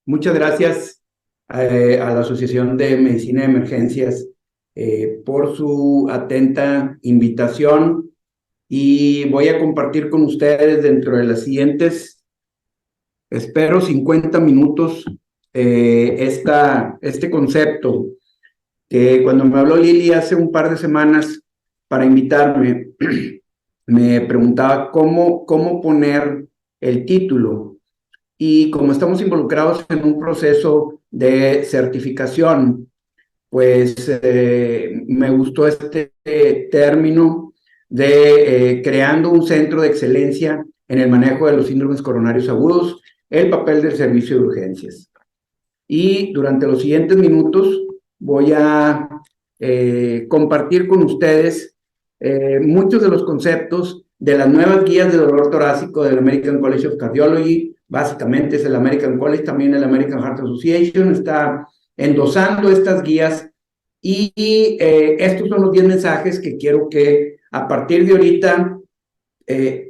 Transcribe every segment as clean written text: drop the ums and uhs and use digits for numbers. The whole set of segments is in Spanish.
Muchas gracias a la Asociación de Medicina de Emergencias por su atenta invitación y voy a compartir con ustedes dentro de las siguientes, espero 50 minutos, este concepto que cuando me habló Lili hace un par de semanas para invitarme, me preguntaba cómo poner el título. Y como estamos involucrados en un proceso de certificación, pues me gustó este término de creando un centro de excelencia en el manejo de los síndromes coronarios agudos, el papel del servicio de urgencias. Y durante los siguientes minutos voy a compartir con ustedes muchos de los conceptos de las nuevas guías de dolor torácico del American College of Cardiology. Básicamente es el American College, también el American Heart Association está endosando estas guías y estos son los 10 mensajes que quiero que a partir de ahorita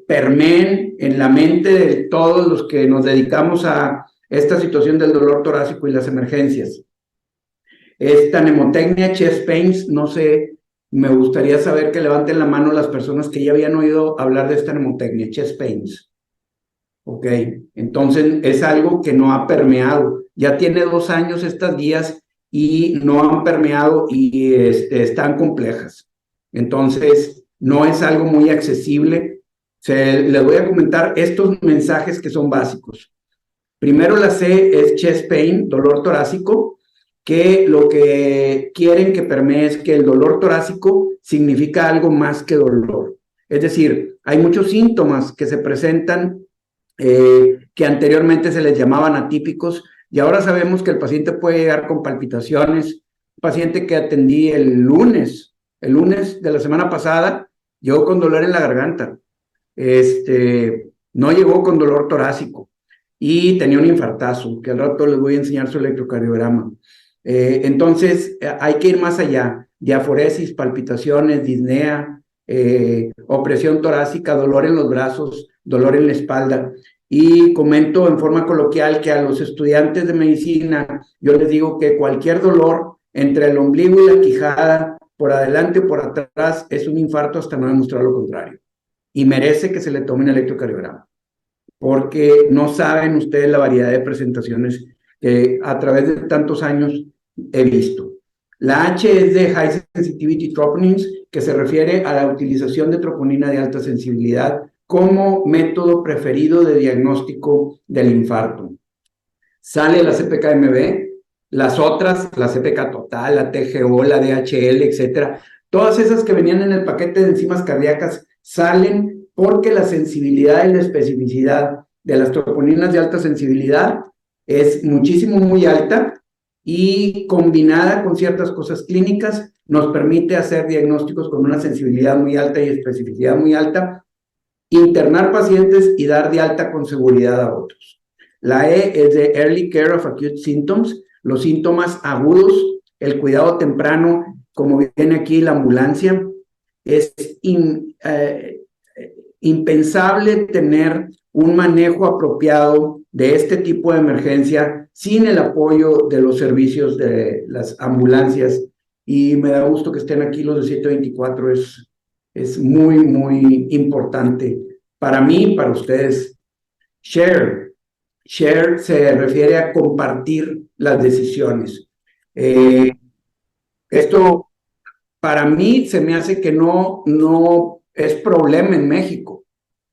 permeen en la mente de todos los que nos dedicamos a esta situación del dolor torácico y las emergencias. Esta mnemotecnia, chest pains, no sé, me gustaría saber que levanten la mano las personas que ya habían oído hablar de esta mnemotecnia, chest pains. Ok, entonces es algo que no ha permeado. Ya tiene 2 años estas guías y no han permeado y están complejas. Entonces, no es algo muy accesible. Les voy a comentar estos mensajes que son básicos. Primero la C es chest pain, dolor torácico, que lo que quieren que permee es que el dolor torácico significa algo más que dolor. Es decir, hay muchos síntomas que se presentan que anteriormente se les llamaban atípicos y ahora sabemos que el paciente puede llegar con palpitaciones. Un paciente que atendí el lunes de la semana pasada, llegó con dolor en la garganta. No llegó con dolor torácico y tenía un infartazo, que al rato les voy a enseñar su electrocardiograma. Entonces, hay que ir más allá. Diaforesis, palpitaciones, disnea, opresión torácica, dolor en los brazos, dolor en la espalda. Y comento en forma coloquial que a los estudiantes de medicina, yo les digo que cualquier dolor entre el ombligo y la quijada, por adelante o por atrás, es un infarto hasta no demostrar lo contrario. Y merece que se le tome un electrocardiograma, porque no saben ustedes la variedad de presentaciones que a través de tantos años he visto. La H es de High Sensitivity Troponins, que se refiere a la utilización de troponina de alta sensibilidad como método preferido de diagnóstico del infarto. Sale la CPK-MB, las otras, la CPK total, la TGO, la DHL, etcétera. Todas esas que venían en el paquete de enzimas cardíacas salen porque la sensibilidad y la especificidad de las troponinas de alta sensibilidad es muchísimo, muy alta y combinada con ciertas cosas clínicas nos permite hacer diagnósticos con una sensibilidad muy alta y especificidad muy alta, internar pacientes y dar de alta con seguridad a otros. La E es de Early Care of Acute Symptoms, los síntomas agudos, el cuidado temprano, como viene aquí la ambulancia. Es impensable tener un manejo apropiado de este tipo de emergencia sin el apoyo de los servicios de las ambulancias. Y me da gusto que estén aquí los de 724, es muy, muy importante para mí, para ustedes. Share se refiere a compartir las decisiones. Esto para mí se me hace que no es problema en México,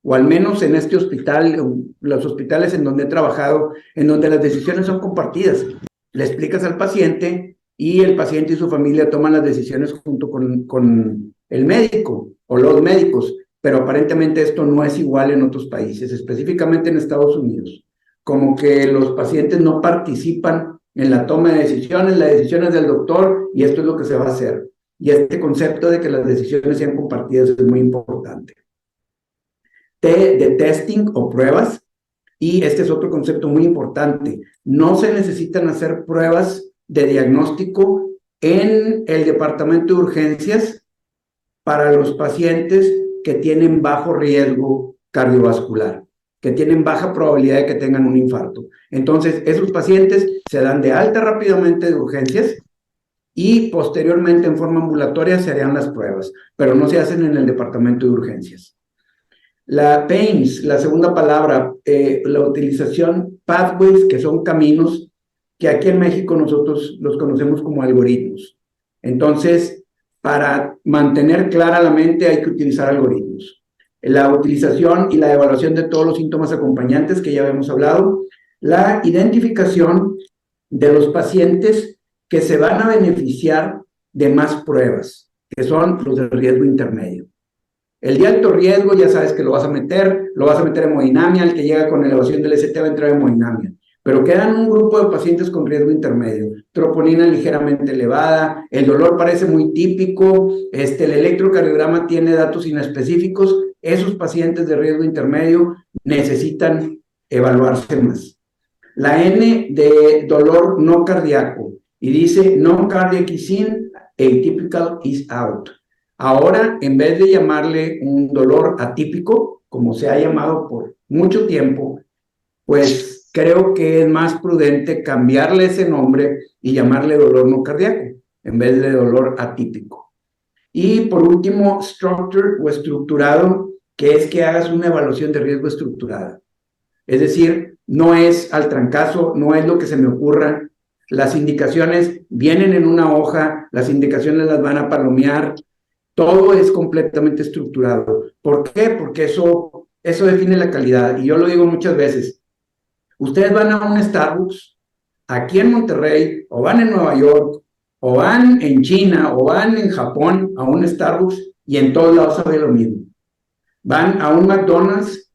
o al menos en este hospital, los hospitales en donde he trabajado, en donde las decisiones son compartidas. Le explicas al paciente y el paciente y su familia toman las decisiones junto con el médico o los médicos, pero aparentemente esto no es igual en otros países, específicamente en Estados Unidos. Como que los pacientes no participan en la toma de decisiones, la decisión es del doctor y esto es lo que se va a hacer. Y este concepto de que las decisiones sean compartidas es muy importante. T de testing o pruebas, y este es otro concepto muy importante. No se necesitan hacer pruebas de diagnóstico en el departamento de urgencias para los pacientes que tienen bajo riesgo cardiovascular. que tienen baja probabilidad de que tengan un infarto. Entonces, esos pacientes se dan de alta rápidamente de urgencias y posteriormente en forma ambulatoria se harían las pruebas, pero no se hacen en el departamento de urgencias. La PAIMS, la segunda palabra, la utilización pathways, que son caminos que aquí en México nosotros los conocemos como algoritmos. Entonces, para mantener clara la mente hay que utilizar algoritmos. La utilización y la evaluación de todos los síntomas acompañantes que ya habíamos hablado, la identificación de los pacientes que se van a beneficiar de más pruebas, que son los de riesgo intermedio. El de alto riesgo ya sabes que lo vas a meter en hemodinamia, el que llega con elevación del ST va a entrar en hemodinamia, pero quedan un grupo de pacientes con riesgo intermedio, troponina ligeramente elevada, el dolor parece muy típico, el electrocardiograma tiene datos inespecíficos, esos pacientes de riesgo intermedio necesitan evaluarse más. La N de dolor no cardíaco, y dice no cardiac is in, atypical is out. Ahora, en vez de llamarle un dolor atípico, como se ha llamado por mucho tiempo, pues creo que es más prudente cambiarle ese nombre y llamarle dolor no cardíaco, en vez de dolor atípico. Y por último, structure o estructurado, que es que hagas una evaluación de riesgo estructurada. Es decir, no es al trancazo, no es lo que se me ocurra. Las indicaciones vienen en una hoja, las indicaciones las van a palomear, todo es completamente estructurado. ¿Por qué? Porque eso define la calidad. Y yo lo digo muchas veces. Ustedes van a un Starbucks aquí en Monterrey, o van en Nueva York, o van en China, o van en Japón a un Starbucks y en todos lados sabe lo mismo. Van a un McDonald's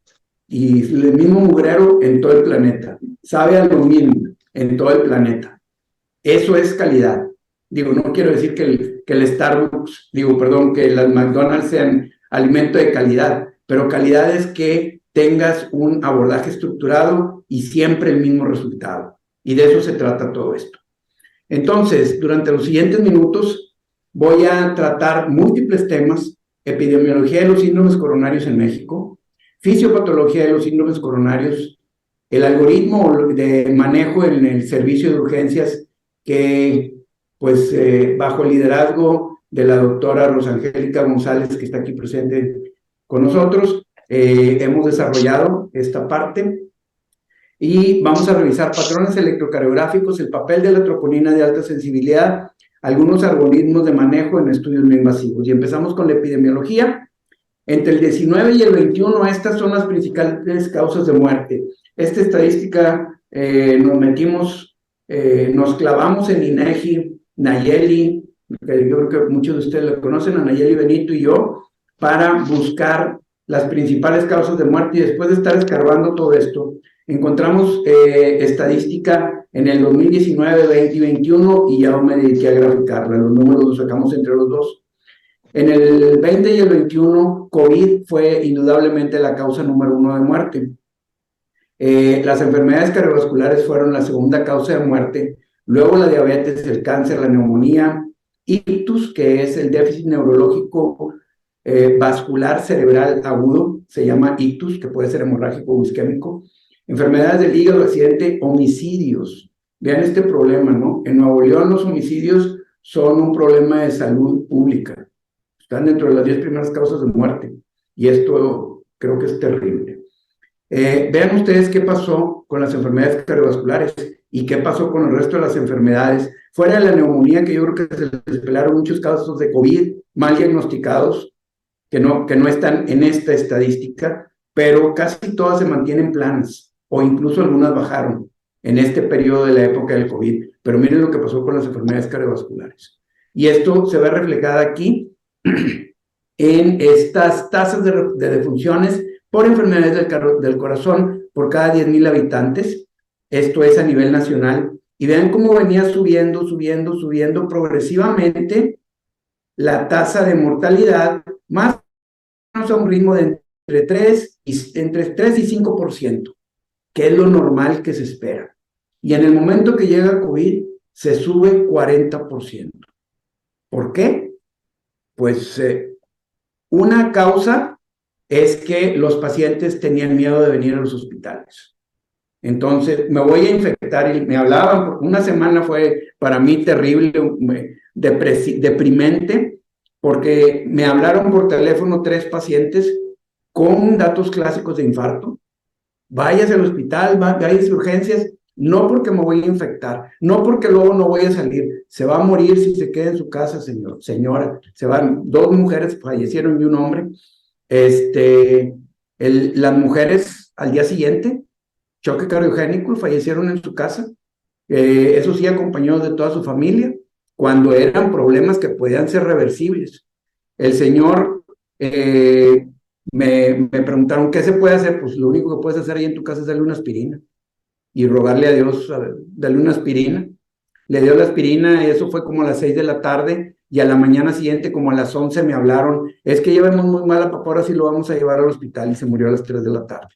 y el mismo mugrero en todo el planeta. Sabe a lo mismo en todo el planeta. Eso es calidad. Digo, no quiero decir que el Starbucks, que las McDonald's sean alimento de calidad, pero calidad es que tengas un abordaje estructurado y siempre el mismo resultado. Y de eso se trata todo esto. Entonces, durante los siguientes minutos voy a tratar múltiples temas: epidemiología de los síndromes coronarios en México, fisiopatología de los síndromes coronarios, el algoritmo de manejo en el servicio de urgencias que, pues, bajo el liderazgo de la doctora Rosangélica González, que está aquí presente con nosotros, hemos desarrollado esta parte. Y vamos a revisar patrones electrocardiográficos, el papel de la troponina de alta sensibilidad, algunos algoritmos de manejo en estudios no invasivos. Y empezamos con la epidemiología. Entre el 19 y el 21, estas son las principales causas de muerte. Esta estadística nos clavamos en INEGI, Nayeli, que yo creo que muchos de ustedes la conocen, a Nayeli Benito y yo, para buscar las principales causas de muerte. Y después de estar escarbando todo esto, encontramos estadística en el 2019, 20 y 21, y ya me dediqué a graficarla. Los números los sacamos entre los dos. En el 20 y el 21, COVID fue indudablemente la causa número 1 de muerte. Las enfermedades cardiovasculares fueron la segunda causa de muerte, luego la diabetes, el cáncer, la neumonía, ictus, que es el déficit neurológico vascular cerebral agudo, se llama ictus, que puede ser hemorrágico o isquémico, enfermedades del hígado, accidente, homicidios. Vean este problema, ¿no? En Nuevo León los homicidios son un problema de salud pública. Están dentro de las 10 primeras causas de muerte. Y esto creo que es terrible. Vean ustedes qué pasó con las enfermedades cardiovasculares y qué pasó con el resto de las enfermedades. Fuera de la neumonía, que yo creo que se les pelaron muchos casos de COVID mal diagnosticados, que no están en esta estadística, pero casi todas se mantienen planas, o incluso algunas bajaron en este periodo de la época del COVID. Pero miren lo que pasó con las enfermedades cardiovasculares. Y esto se ve reflejado aquí en estas tasas de defunciones por enfermedades del corazón por cada 10,000 habitantes. Esto es a nivel nacional. Y vean cómo venía subiendo progresivamente la tasa de mortalidad, más o menos a un ritmo de entre 3 y 5%, que es lo normal que se espera. Y en el momento que llega COVID, se sube 40%. ¿Por qué? Pues una causa es que los pacientes tenían miedo de venir a los hospitales. Entonces, me voy a infectar, y me hablaban, una semana fue para mí terrible, deprimente, porque me hablaron por teléfono 3 pacientes con datos clásicos de infarto. Váyase al hospital, váyase a urgencias, no porque me voy a infectar, no porque luego no voy a salir, se va a morir si se queda en su casa, señora. Se van, 2 mujeres fallecieron y un hombre. Las mujeres al día siguiente, choque cardiogénico, fallecieron en su casa, eso sí, acompañados de toda su familia, cuando eran problemas que podían ser reversibles. El señor, me preguntaron, ¿qué se puede hacer? Pues lo único que puedes hacer ahí en tu casa es darle una aspirina y rogarle a Dios, darle una aspirina. Le dio la aspirina, eso fue como a las 6 de la tarde, y a la mañana siguiente, como a las 11, me hablaron, es que llevamos muy mal a papá, ahora sí lo vamos a llevar al hospital, y se murió a las 3 de la tarde.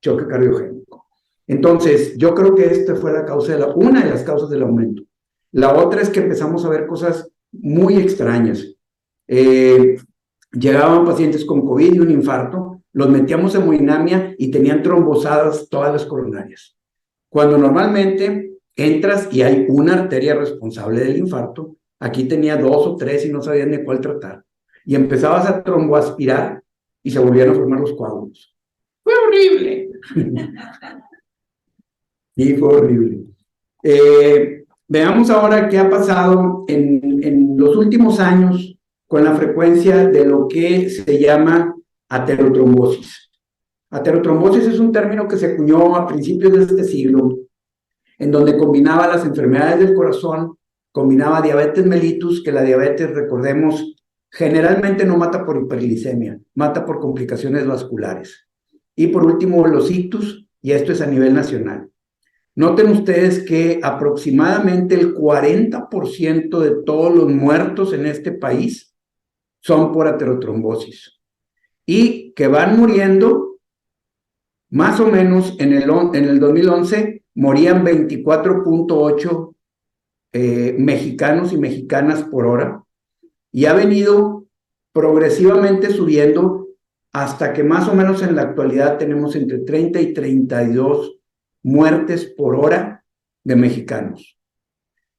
Choque cardiogénico. Entonces, yo creo que esta fue una de las causas del aumento. La otra es que empezamos a ver cosas muy extrañas. Llegaban pacientes con COVID y un infarto, los metíamos en hemodinamia y tenían trombosadas todas las coronarias. Cuando normalmente entras y hay una arteria responsable del infarto, aquí tenía 2 o 3 y no sabían de cuál tratar. Y empezabas a tromboaspirar y se volvían a formar los coágulos. ¡Fue horrible! Sí, fue horrible. Veamos ahora qué ha pasado en los últimos años con la frecuencia de lo que se llama aterotrombosis. Aterotrombosis es un término que se acuñó a principios de este siglo, en donde combinaba las enfermedades del corazón, combinaba diabetes mellitus, que la diabetes, recordemos, generalmente no mata por hiperglicemia, mata por complicaciones vasculares. Y por último, los ictus, y esto es a nivel nacional. Noten ustedes que aproximadamente el 40% de todos los muertos en este país son por aterotrombosis, y que van muriendo más o menos en el 2011 morían 24.8 mexicanos y mexicanas por hora, y ha venido progresivamente subiendo hasta que más o menos en la actualidad tenemos entre 30 y 32 muertes por hora de mexicanos.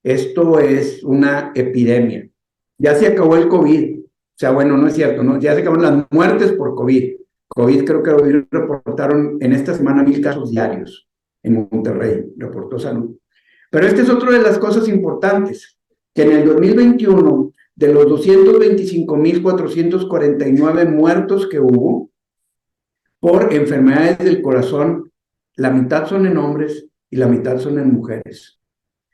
Esto es una epidemia. Ya se acabó el COVID. O sea, bueno, no es cierto, ¿no? Ya se acabaron las muertes por COVID. COVID, creo que hoy reportaron en esta semana 1,000 casos diarios en Monterrey, reportó Salud. Pero esta es otra de las cosas importantes, que en el 2021, de los 225,449 muertos que hubo por enfermedades del corazón, la mitad son en hombres y la mitad son en mujeres.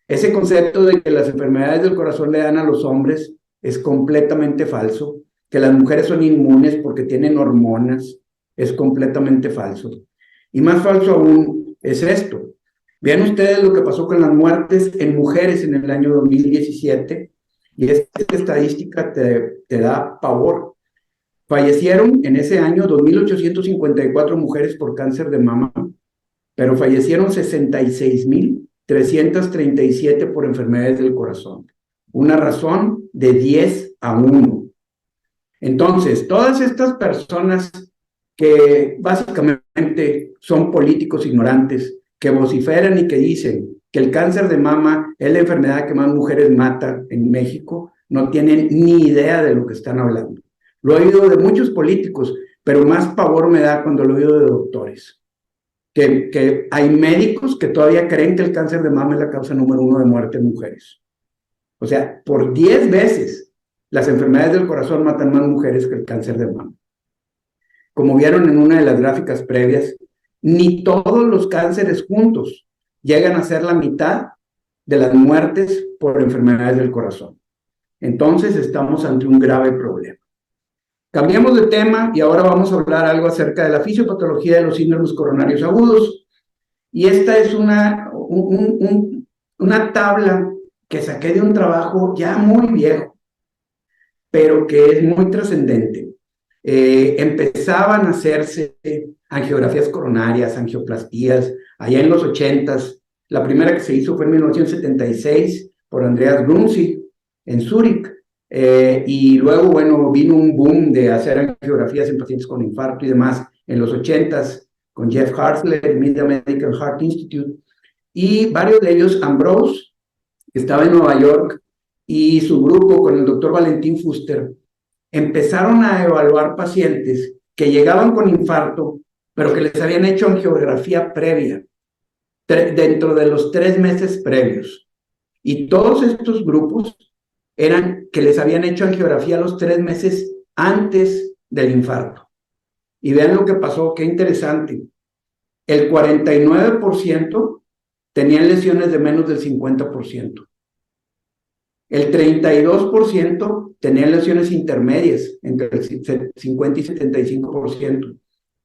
Ese concepto de que las enfermedades del corazón le dan a los hombres es completamente falso, que las mujeres son inmunes porque tienen hormonas, es completamente falso. Y más falso aún es esto. Vean ustedes lo que pasó con las muertes en mujeres en el año 2017, y esta estadística te da pavor. Fallecieron en ese año 2,854 mujeres por cáncer de mama, pero fallecieron 66,337 por enfermedades del corazón. Una razón de 10-1. Entonces, todas estas personas que básicamente son políticos ignorantes, que vociferan y que dicen que el cáncer de mama es la enfermedad que más mujeres mata en México, no tienen ni idea de lo que están hablando. Lo he oído de muchos políticos, pero más pavor me da cuando lo he oído de doctores. Que hay médicos que todavía creen que el cáncer de mama es la causa número 1 de muerte en mujeres. O sea, por 10 veces las enfermedades del corazón matan más mujeres que el cáncer de mama. Como vieron en una de las gráficas previas, ni todos los cánceres juntos llegan a ser la mitad de las muertes por enfermedades del corazón. Entonces estamos ante un grave problema. Cambiamos de tema y ahora vamos a hablar algo acerca de la fisiopatología de los síndromes coronarios agudos. Y esta es una tabla que saqué de un trabajo ya muy viejo, pero que es muy trascendente. Empezaban a hacerse angiografías coronarias, angioplastías, allá en los 80s. La primera que se hizo fue en 1976 por Andreas Grunzig en Zúrich. Y luego, bueno, vino un boom de hacer angiografías en pacientes con infarto y demás en los 80s con Jeff Hartzler, Mid-American Heart Institute, y varios de ellos, Ambrose, que estaba en Nueva York, y su grupo con el doctor Valentín Fuster, empezaron a evaluar pacientes que llegaban con infarto, pero que les habían hecho angiografía previa, dentro de los 3 meses previos. Y todos estos grupos eran que les habían hecho angiografía los 3 meses antes del infarto. Y vean lo que pasó, qué interesante. El 49% tenían lesiones de menos del 50%. El 32% tenían lesiones intermedias, entre el 50 y 75%.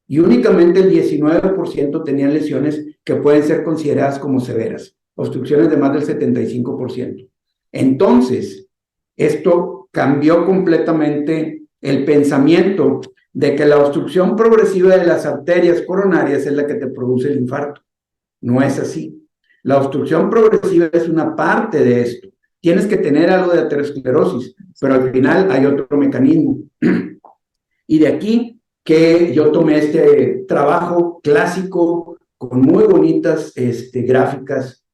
Y únicamente el 19% tenían lesiones que pueden ser consideradas como severas, obstrucciones de más del 75%. Entonces, esto cambió completamente el pensamiento de que la obstrucción progresiva de las arterias coronarias es la que te produce el infarto. No es así. La obstrucción progresiva es una parte de esto. Tienes que tener algo de aterosclerosis, pero al final hay otro mecanismo. Y de aquí que yo tomé este trabajo clásico con muy bonitas gráficas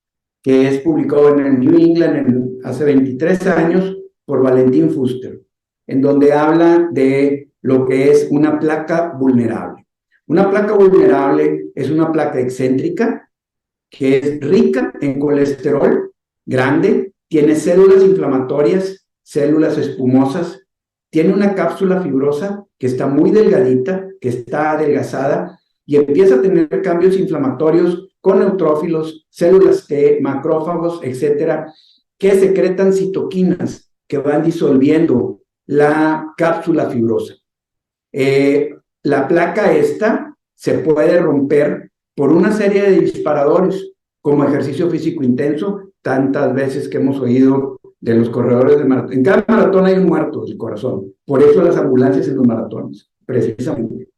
que es publicado en el New England hace 23 años por Valentín Fuster, en donde habla de lo que es una placa vulnerable. Una placa vulnerable es una placa excéntrica que es rica en colesterol grande, tiene células inflamatorias, células espumosas, tiene una cápsula fibrosa que está muy delgadita, que está adelgazada y empieza a tener cambios inflamatorios con neutrófilos, células T, macrófagos, etcétera, que secretan citoquinas que van disolviendo la cápsula fibrosa. La placa esta se puede romper por una serie de disparadores, como ejercicio físico intenso, tantas veces que hemos oído de los corredores de maratón. En cada maratón hay un muerto del corazón, por eso las ambulancias en los maratones, precisamente.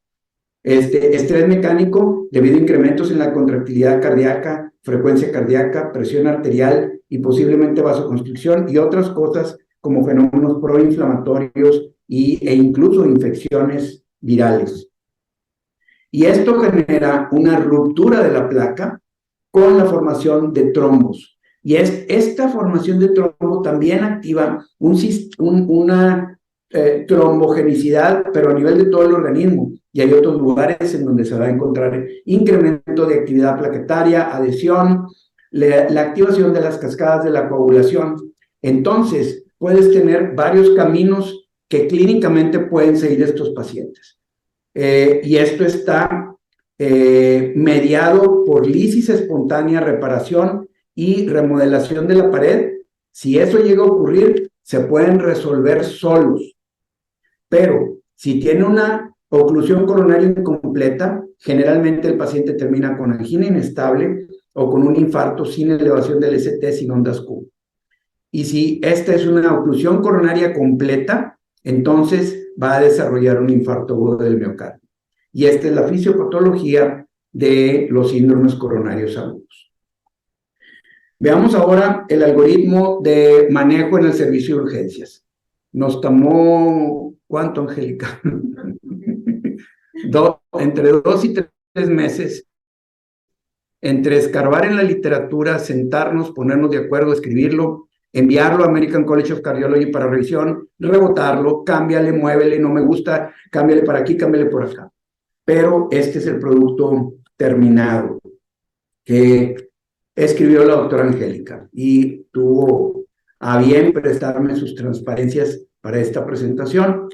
Estrés mecánico debido a incrementos en la contractilidad cardíaca, frecuencia cardíaca, presión arterial y posiblemente vasoconstricción y otras cosas como fenómenos proinflamatorios e incluso infecciones virales. Y esto genera una ruptura de la placa con la formación de trombos. Y esta formación de trombo también activa una trombogenicidad, pero a nivel de todo el organismo. Y hay otros lugares en donde se va a encontrar incremento de actividad plaquetaria, adhesión, la activación de las cascadas de la coagulación. Entonces, puedes tener varios caminos que clínicamente pueden seguir estos pacientes. Y esto está mediado por lisis espontánea, reparación y remodelación de la pared. Si eso llega a ocurrir, se pueden resolver solos. Pero si tiene una oclusión coronaria incompleta, generalmente el paciente termina con angina inestable o con un infarto sin elevación del ST, sin ondas Q. Y si esta es una oclusión coronaria completa, entonces va a desarrollar un infarto agudo del miocardio. Y esta es la fisiopatología de los síndromes coronarios agudos. Veamos ahora el algoritmo de manejo en el servicio de urgencias. Nos tomó, ¿cuánto, Angélica? Entre 2 y 3 meses, entre escarbar en la literatura, sentarnos, ponernos de acuerdo, escribirlo, enviarlo a American College of Cardiology para revisión, rebotarlo, cámbiale, muévele, no me gusta, cámbiale para aquí, cámbiale por acá. Pero este es el producto terminado que escribió la doctora Angélica y tuvo a bien prestarme sus transparencias para esta presentación.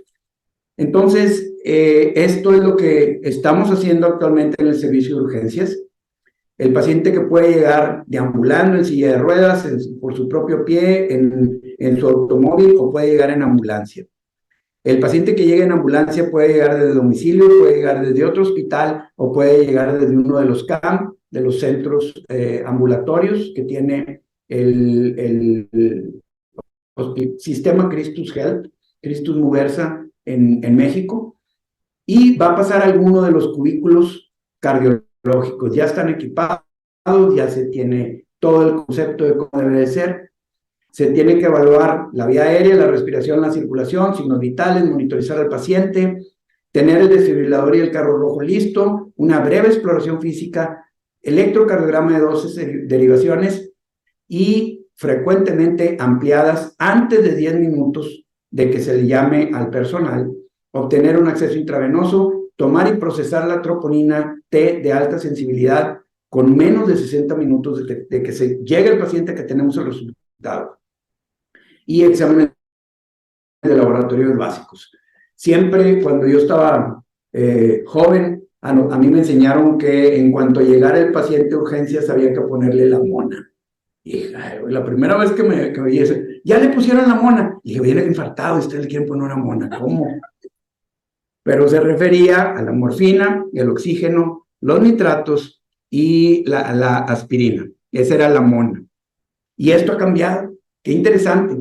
Entonces, esto es lo que estamos haciendo actualmente en el servicio de urgencias. El paciente que puede llegar deambulando en silla de ruedas, por su propio pie, en su automóvil, o puede llegar en ambulancia. El paciente que llega en ambulancia puede llegar desde domicilio, puede llegar desde otro hospital o puede llegar desde uno de los CAM, de los centros ambulatorios que tiene el sistema Christus Health, Christus Muversa en México, y va a pasar a alguno de los cubículos cardiológicos. Ya están equipados, ya se tiene todo el concepto de cómo debe de ser. Se tiene que evaluar la vía aérea, la respiración, la circulación, signos vitales, monitorizar al paciente, tener el desfibrilador y el carro rojo listo, una breve exploración física, electrocardiograma de 12 derivaciones y frecuentemente ampliadas antes de 10 minutos de que se le llame al personal, obtener un acceso intravenoso, tomar y procesar la troponina T de alta sensibilidad con menos de 60 minutos de que se llegue el paciente que tenemos el resultado. Y exámenes de laboratorios básicos. Siempre cuando yo estaba joven, a mí me enseñaron que en cuanto llegara el paciente a urgencias había que ponerle la mona. Y la primera vez que me oí eso, ya le pusieron la mona. Y dije, viene infartado, usted le quieren poner una mona. ¿Cómo? Pero se refería a la morfina, el oxígeno, los nitratos y la aspirina. Esa era la mona. Y esto ha cambiado. Qué interesante.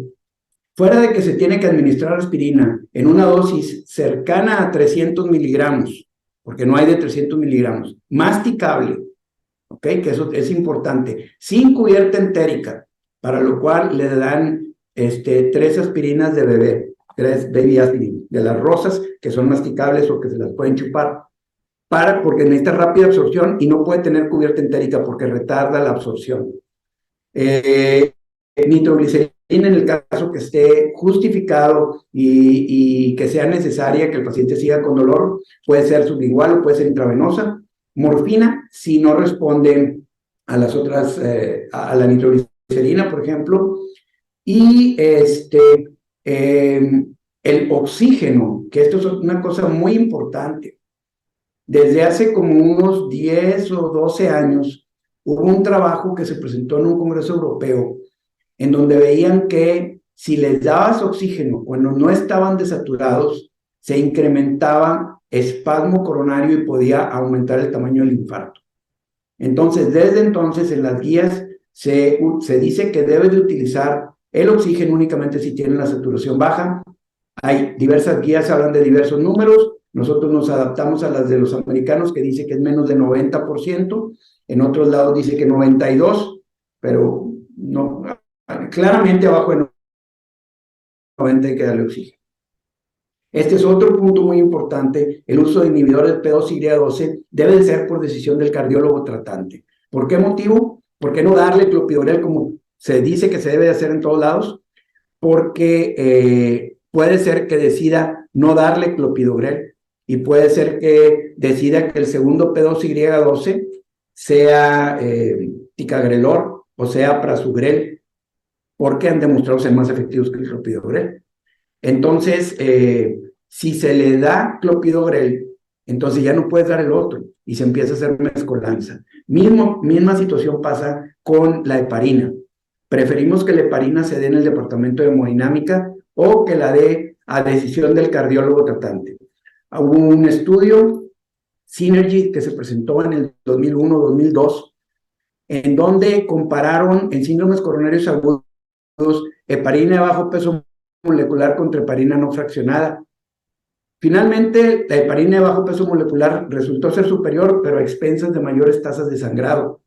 Fuera de que se tiene que administrar aspirina en una dosis cercana a 300 miligramos, porque no hay de 300 miligramos, masticable, ¿ok? Que eso es importante, sin cubierta entérica, para lo cual le dan 3 aspirinas de bebé, 3 baby aspirin, de las rosas que son masticables o que se las pueden chupar, porque necesita rápida absorción y no puede tener cubierta entérica porque retarda la absorción. Nitroglicerina en el caso que esté justificado y que sea necesaria que el paciente siga con dolor, puede ser sublingual o puede ser intravenosa. Morfina, si no responde a las otras, a la nitroglicerina, por ejemplo. Y el oxígeno, que esto es una cosa muy importante. Desde hace como unos 10 o 12 años, hubo un trabajo que se presentó en un congreso europeo en donde veían que si les dabas oxígeno cuando no estaban desaturados, se incrementaba espasmo coronario y podía aumentar el tamaño del infarto. Entonces, desde entonces en las guías se dice que debes de utilizar el oxígeno únicamente si tienen la saturación baja. Hay diversas guías, hablan de diversos números. Nosotros nos adaptamos a las de los americanos, que dice que es menos de 90%. En otros lados dice que 92%, pero no, claramente abajo de 90 hay que darle oxígeno. Este es otro punto muy importante. El uso de inhibidores P2Y12 debe de ser por decisión del cardiólogo tratante. ¿Por qué motivo? ¿Por qué no darle clopidogrel como se dice que se debe de hacer en todos lados? Porque puede ser que decida no darle clopidogrel y puede ser que decida que el segundo P2Y12 sea ticagrelor o sea prasugrel, porque han demostrado ser más efectivos que el clopidogrel. Entonces, si se le da clopidogrel, entonces ya no puedes dar el otro y se empieza a hacer mezcolanza. Misma situación pasa con la heparina. Preferimos que la heparina se dé en el departamento de hemodinámica o que la dé a decisión del cardiólogo tratante. Hubo un estudio, Synergy, que se presentó en el 2001-2002, en donde compararon en síndromes coronarios agudos heparina de bajo peso molecular contra heparina no fraccionada. Finalmente, la heparina de bajo peso molecular resultó ser superior, pero a expensas de mayores tasas de sangrado.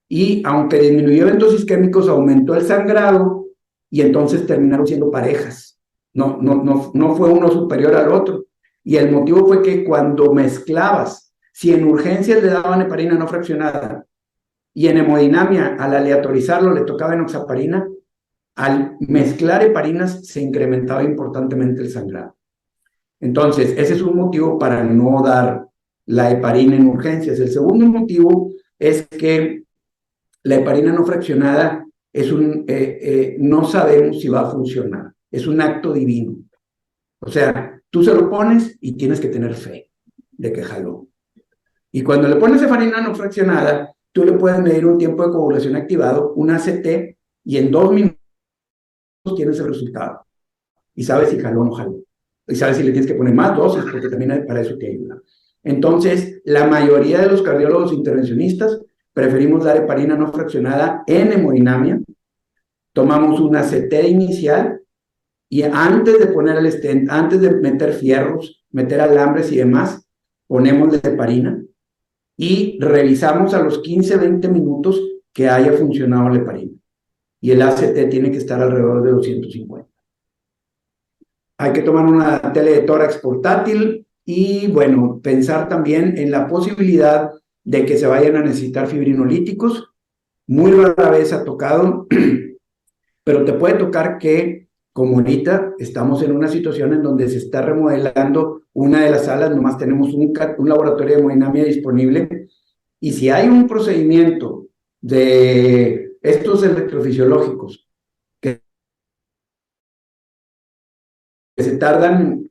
Y aunque disminuyó eventos isquémicos, aumentó el sangrado y entonces terminaron siendo parejas. No fue uno superior al otro. Y el motivo fue que cuando mezclabas, si en urgencias le daban heparina no fraccionada y en hemodinamia al aleatorizarlo le tocaba enoxaparina, al mezclar heparinas se incrementaba importantemente el sangrado. Entonces, ese es un motivo para no dar la heparina en urgencias. El segundo motivo es que la heparina no fraccionada es no sabemos si va a funcionar. Es un acto divino. O sea, tú se lo pones y tienes que tener fe de que jaló. Y cuando le pones heparina no fraccionada, tú le puedes medir un tiempo de coagulación activado, un ACT, y en 2 minutos tienes el resultado. Y sabes si jaló o no jaló. Y sabes si le tienes que poner más dosis, porque también para eso te ayuda. Entonces, la mayoría de los cardiólogos intervencionistas preferimos dar heparina no fraccionada en hemodinamia. Tomamos una ACT inicial y antes de poner el stent, antes de meter fierros, meter alambres y demás, ponemos la heparina y revisamos a los 15-20 minutos que haya funcionado la heparina. y el ACT tiene que estar alrededor de 250. Hay que tomar una tele de tórax portátil y, bueno, pensar también en la posibilidad de que se vayan a necesitar fibrinolíticos. Muy rara vez ha tocado, pero te puede tocar que, como ahorita estamos en una situación en donde se está remodelando una de las salas, nomás tenemos un laboratorio de hemodinamia disponible, y si hay un procedimiento de estos electrofisiológicos que se tardan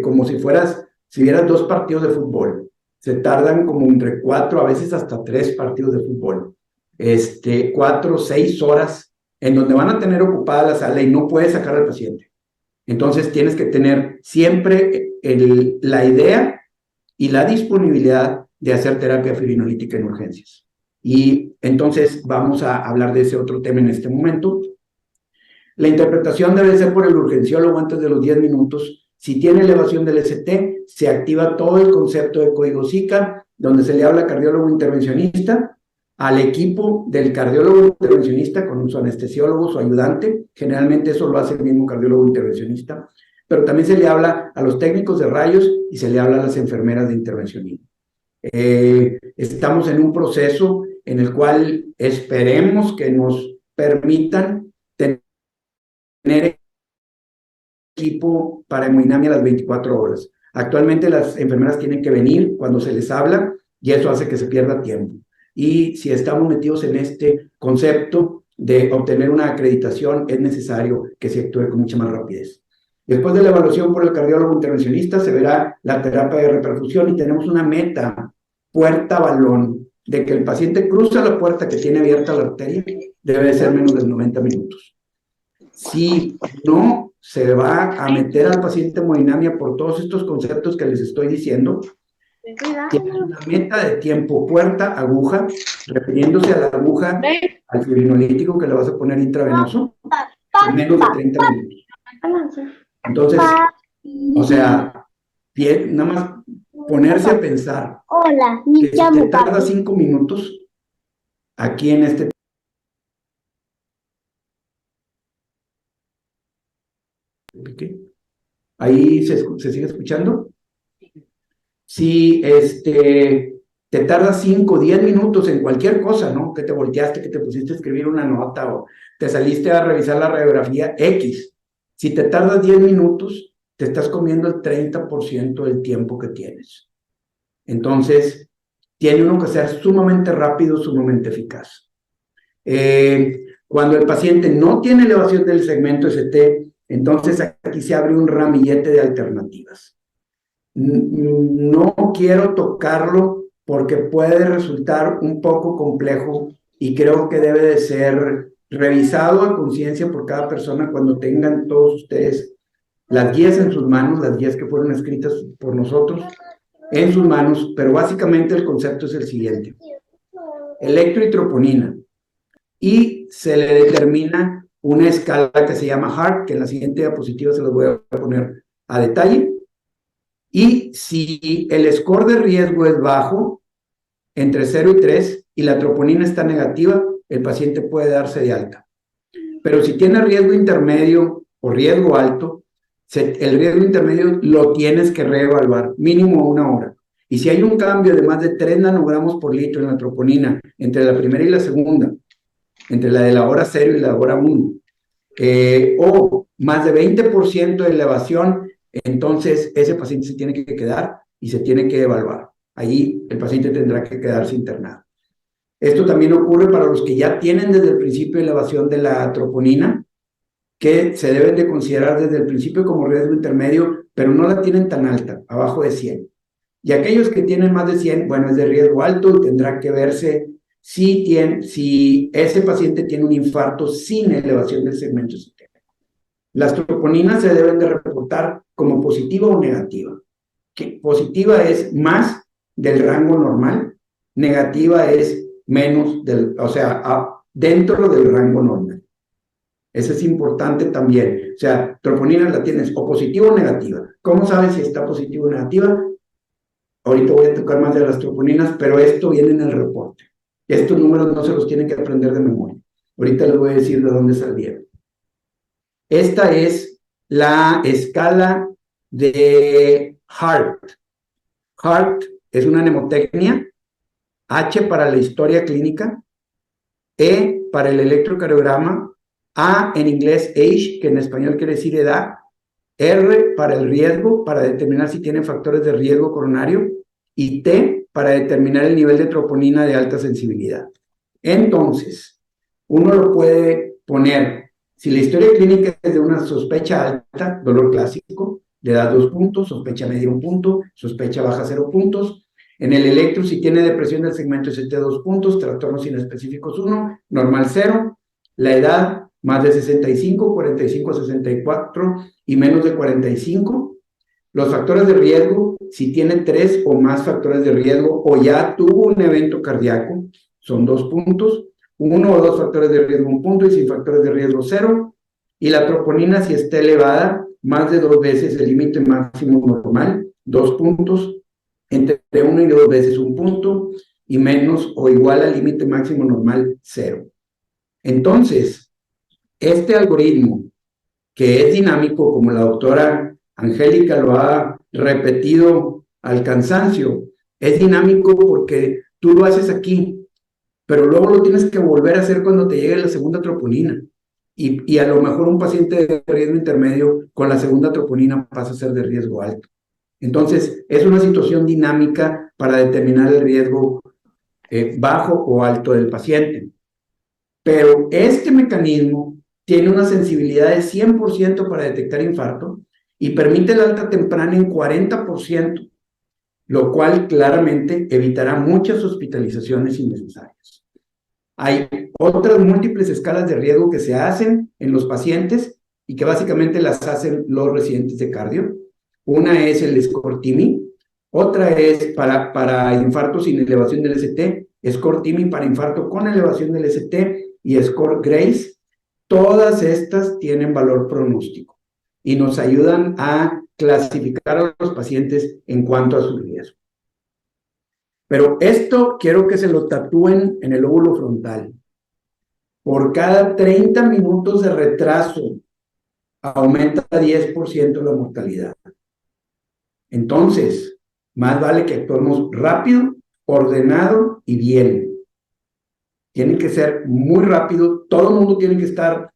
como si vieras 2 partidos de fútbol, se tardan como entre 4, a veces hasta 3 partidos de fútbol, 4, 6 horas, en donde van a tener ocupada la sala y no puedes sacar al paciente. Entonces tienes que tener siempre la idea y la disponibilidad de hacer terapia fibrinolítica en urgencias. Y entonces vamos a hablar de ese otro tema en este momento. La interpretación debe ser por el urgenciólogo antes de los 10 minutos. Si tiene elevación del ST, se activa todo el concepto de código SICA, donde se le habla al cardiólogo intervencionista, al equipo del cardiólogo intervencionista con su anestesiólogo, su ayudante. Generalmente eso lo hace el mismo cardiólogo intervencionista, pero también se le habla a los técnicos de rayos y se le habla a las enfermeras de intervencionismo. Estamos en un proceso en el cual esperemos que nos permitan tener equipo para hemodinamia a las 24 horas. Actualmente las enfermeras tienen que venir cuando se les habla y eso hace que se pierda tiempo. Y si estamos metidos en este concepto de obtener una acreditación, es necesario que se actúe con mucha más rapidez. Después de la evaluación por el cardiólogo intervencionista, se verá la terapia de reperfusión y tenemos una meta, puerta-balón, de que el paciente cruza la puerta que tiene abierta la arteria, debe ser menos de 90 minutos. Si no se va a meter al paciente en hemodinamia por todos estos conceptos que les estoy diciendo, tiene una meta de tiempo puerta-aguja, refiriéndose a la aguja, al fibrinolítico que le vas a poner intravenoso, en menos de 30 minutos. Entonces, o sea, nada más ponerse a pensar que si te tarda 5 minutos, aquí en este... ¿Ahí se sigue escuchando? Si te tarda 5 o 10 minutos en cualquier cosa, ¿no? Que te volteaste, que te pusiste a escribir una nota o te saliste a revisar la radiografía X. Si te tardas 10 minutos, te estás comiendo el 30% del tiempo que tienes. Entonces, tiene uno que ser sumamente rápido, sumamente eficaz. Cuando el paciente no tiene elevación del segmento ST, entonces aquí se abre un ramillete de alternativas. No quiero tocarlo porque puede resultar un poco complejo y creo que debe de ser revisado a conciencia por cada persona cuando tengan todos ustedes las guías en sus manos, las guías que fueron escritas por nosotros en sus manos, pero básicamente el concepto es el siguiente. Electro y troponina. Y se le determina una escala que se llama HART, que en la siguiente diapositiva se los voy a poner a detalle. Y si el score de riesgo es bajo, entre 0 y 3, y la troponina está negativa, el paciente puede darse de alta. Pero si tiene riesgo intermedio o riesgo alto, el riesgo intermedio lo tienes que reevaluar, mínimo 1 hora. Y si hay un cambio de más de 3 nanogramos por litro en la troponina entre la primera y la segunda, entre la de la hora 0 y la hora 1, o más de 20% de elevación, entonces ese paciente se tiene que quedar y se tiene que evaluar. Allí el paciente tendrá que quedarse internado. Esto también ocurre para los que ya tienen desde el principio elevación de la troponina, que se deben de considerar desde el principio como riesgo intermedio, pero no la tienen tan alta, abajo de 100. Y aquellos que tienen más de 100, bueno, es de riesgo alto y tendrá que verse si ese paciente tiene un infarto sin elevación del segmento ST. Las troponinas se deben de reportar como positiva o negativa. Que positiva es más del rango normal, negativa es menos dentro del rango normal. Eso es importante también. O sea, troponinas la tienes o positiva o negativa. ¿Cómo sabes si está positiva o negativa? Ahorita voy a tocar más de las troponinas, pero esto viene en el reporte. Estos números no se los tienen que aprender de memoria. Ahorita les voy a decir de dónde salieron. Esta es la escala de Hart. Hart es una mnemotecnia, H para la historia clínica, E para el electrocardiograma, A en inglés age, que en español quiere decir edad, R para el riesgo, para determinar si tienen factores de riesgo coronario, y T para determinar el nivel de troponina de alta sensibilidad. Entonces, uno lo puede poner, si la historia clínica es de una sospecha alta, dolor clásico, le da 2 puntos, sospecha media 1 punto, sospecha baja 0 puntos. En el electro, si tiene depresión del segmento ST 2 puntos, trastornos inespecíficos 1, normal 0. La edad, más de 65, 45 a 64 y menos de 45. Los factores de riesgo, si tiene 3 o más factores de riesgo o ya tuvo un evento cardíaco, son 2 puntos. 1 o 2 factores de riesgo, 1 punto, y sin factores de riesgo 0. Y la troponina, si está elevada, más de 2 veces el límite máximo normal, 2 puntos. Entre 1 y 2 veces 1 punto, y menos o igual al límite máximo normal 0. Entonces, este algoritmo, que es dinámico, como la doctora Angélica lo ha repetido al cansancio, es dinámico porque tú lo haces aquí, pero luego lo tienes que volver a hacer cuando te llegue la segunda troponina. Y a lo mejor un paciente de riesgo intermedio con la segunda troponina pasa a ser de riesgo alto. Entonces, es una situación dinámica para determinar el riesgo bajo o alto del paciente. Pero este mecanismo tiene una sensibilidad de 100% para detectar infarto y permite el alta temprana en 40%, lo cual claramente evitará muchas hospitalizaciones innecesarias. Hay otras múltiples escalas de riesgo que se hacen en los pacientes y que básicamente las hacen los residentes de cardio. Una es el SCORT-TIMI, otra es para infarto sin elevación del ST, SCORT-TIMI para infarto con elevación del ST y SCORT-GRACE. Todas estas tienen valor pronóstico y nos ayudan a clasificar a los pacientes en cuanto a su riesgo. Pero esto quiero que se lo tatúen en el lóbulo frontal. Por cada 30 minutos de retraso, aumenta 10% la mortalidad. Entonces, más vale que actuemos rápido, ordenado y bien. Tiene que ser muy rápido, todo el mundo tiene que estar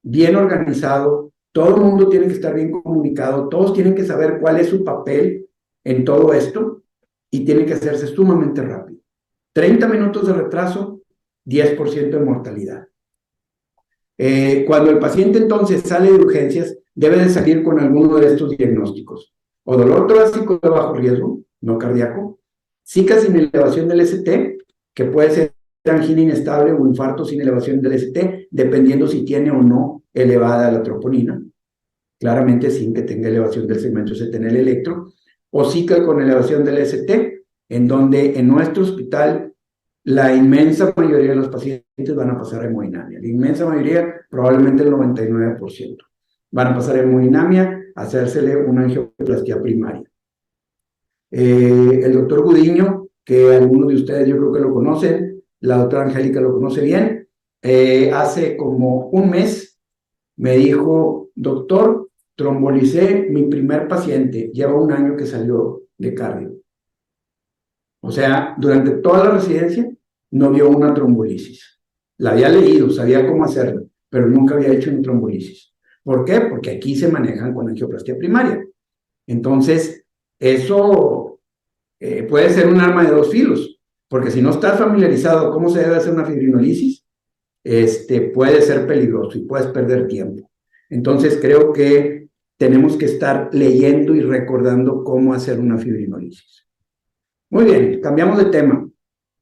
bien organizado, todo el mundo tiene que estar bien comunicado, todos tienen que saber cuál es su papel en todo esto y tiene que hacerse sumamente rápido. 30 minutos de retraso, 10% de mortalidad. Cuando el paciente entonces sale de urgencias, debe de salir con alguno de estos diagnósticos. O dolor torácico de bajo riesgo, no cardíaco, zika sin elevación del ST, que puede ser angina inestable o infarto sin elevación del ST, dependiendo si tiene o no elevada la troponina, claramente sin que tenga elevación del segmento ST en el electro, o zika con elevación del ST, en donde en nuestro hospital la inmensa mayoría de los pacientes van a pasar a hemodinamia. La inmensa mayoría, probablemente el 99%, van a pasar a hemodinamia, a hacérsele una angioplastia primaria. El doctor Gudiño, que algunos de ustedes yo creo que lo conocen, la doctora Angélica lo conoce bien, hace como un mes me dijo: doctor, trombolicé mi primer paciente, lleva 1 año que salió de cardio. O sea, durante toda la residencia no vio una trombolisis. La había leído, sabía cómo hacerlo, pero nunca había hecho una trombolisis. ¿Por qué? Porque aquí se manejan con angioplastia primaria. Entonces, eso puede ser un arma de 2 filos, porque si no estás familiarizado cómo se debe hacer una fibrinolisis, puede ser peligroso y puedes perder tiempo. Entonces, creo que tenemos que estar leyendo y recordando cómo hacer una fibrinolisis. Muy bien, cambiamos de tema.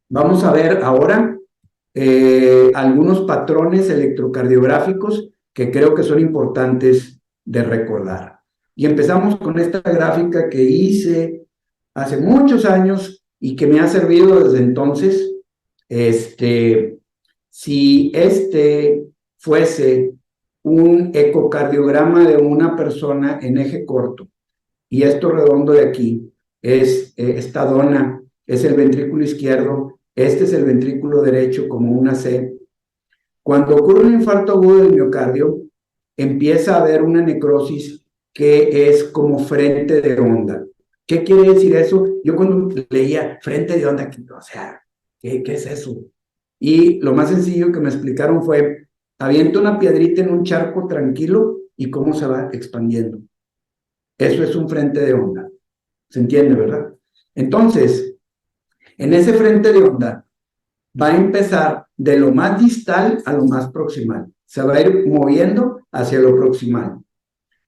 Vamos a ver ahora algunos patrones electrocardiográficos que creo que son importantes de recordar. Y empezamos con esta gráfica que hice hace muchos años y que me ha servido desde entonces. Si fuese un ecocardiograma de una persona en eje corto, y esto redondo de aquí es esta dona, es el ventrículo izquierdo, este es el ventrículo derecho como una C. Cuando ocurre un infarto agudo del miocardio, empieza a haber una necrosis que es como frente de onda. ¿Qué quiere decir eso? Yo cuando leía frente de onda, o sea, ¿qué es eso? Y lo más sencillo que me explicaron fue, avienta una piedrita en un charco tranquilo y cómo se va expandiendo. Eso es un frente de onda. ¿Se entiende, verdad? Entonces, en ese frente de onda va a empezar de lo más distal a lo más proximal. Se va a ir moviendo hacia lo proximal.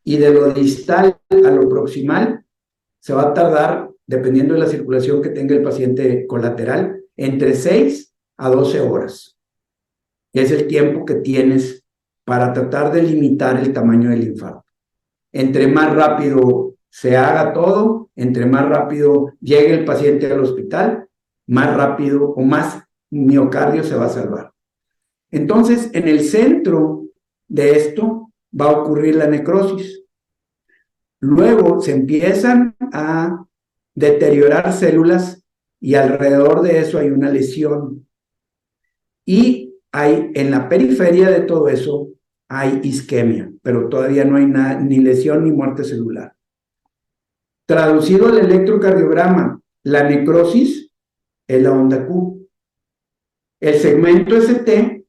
Y de lo distal a lo proximal se va a tardar, dependiendo de la circulación que tenga el paciente colateral, entre 6 a 12 horas. Es el tiempo que tienes para tratar de limitar el tamaño del infarto. Entre más rápido se haga todo, entre más rápido llegue el paciente al hospital, más rápido o más miocardio se va a salvar. Entonces, en el centro de esto va a ocurrir la necrosis. Luego se empiezan a deteriorar células y alrededor de eso hay una lesión. Y hay en la periferia de todo eso hay isquemia, pero todavía no hay ni lesión ni muerte celular. Traducido al electrocardiograma, la necrosis es la onda Q. El segmento ST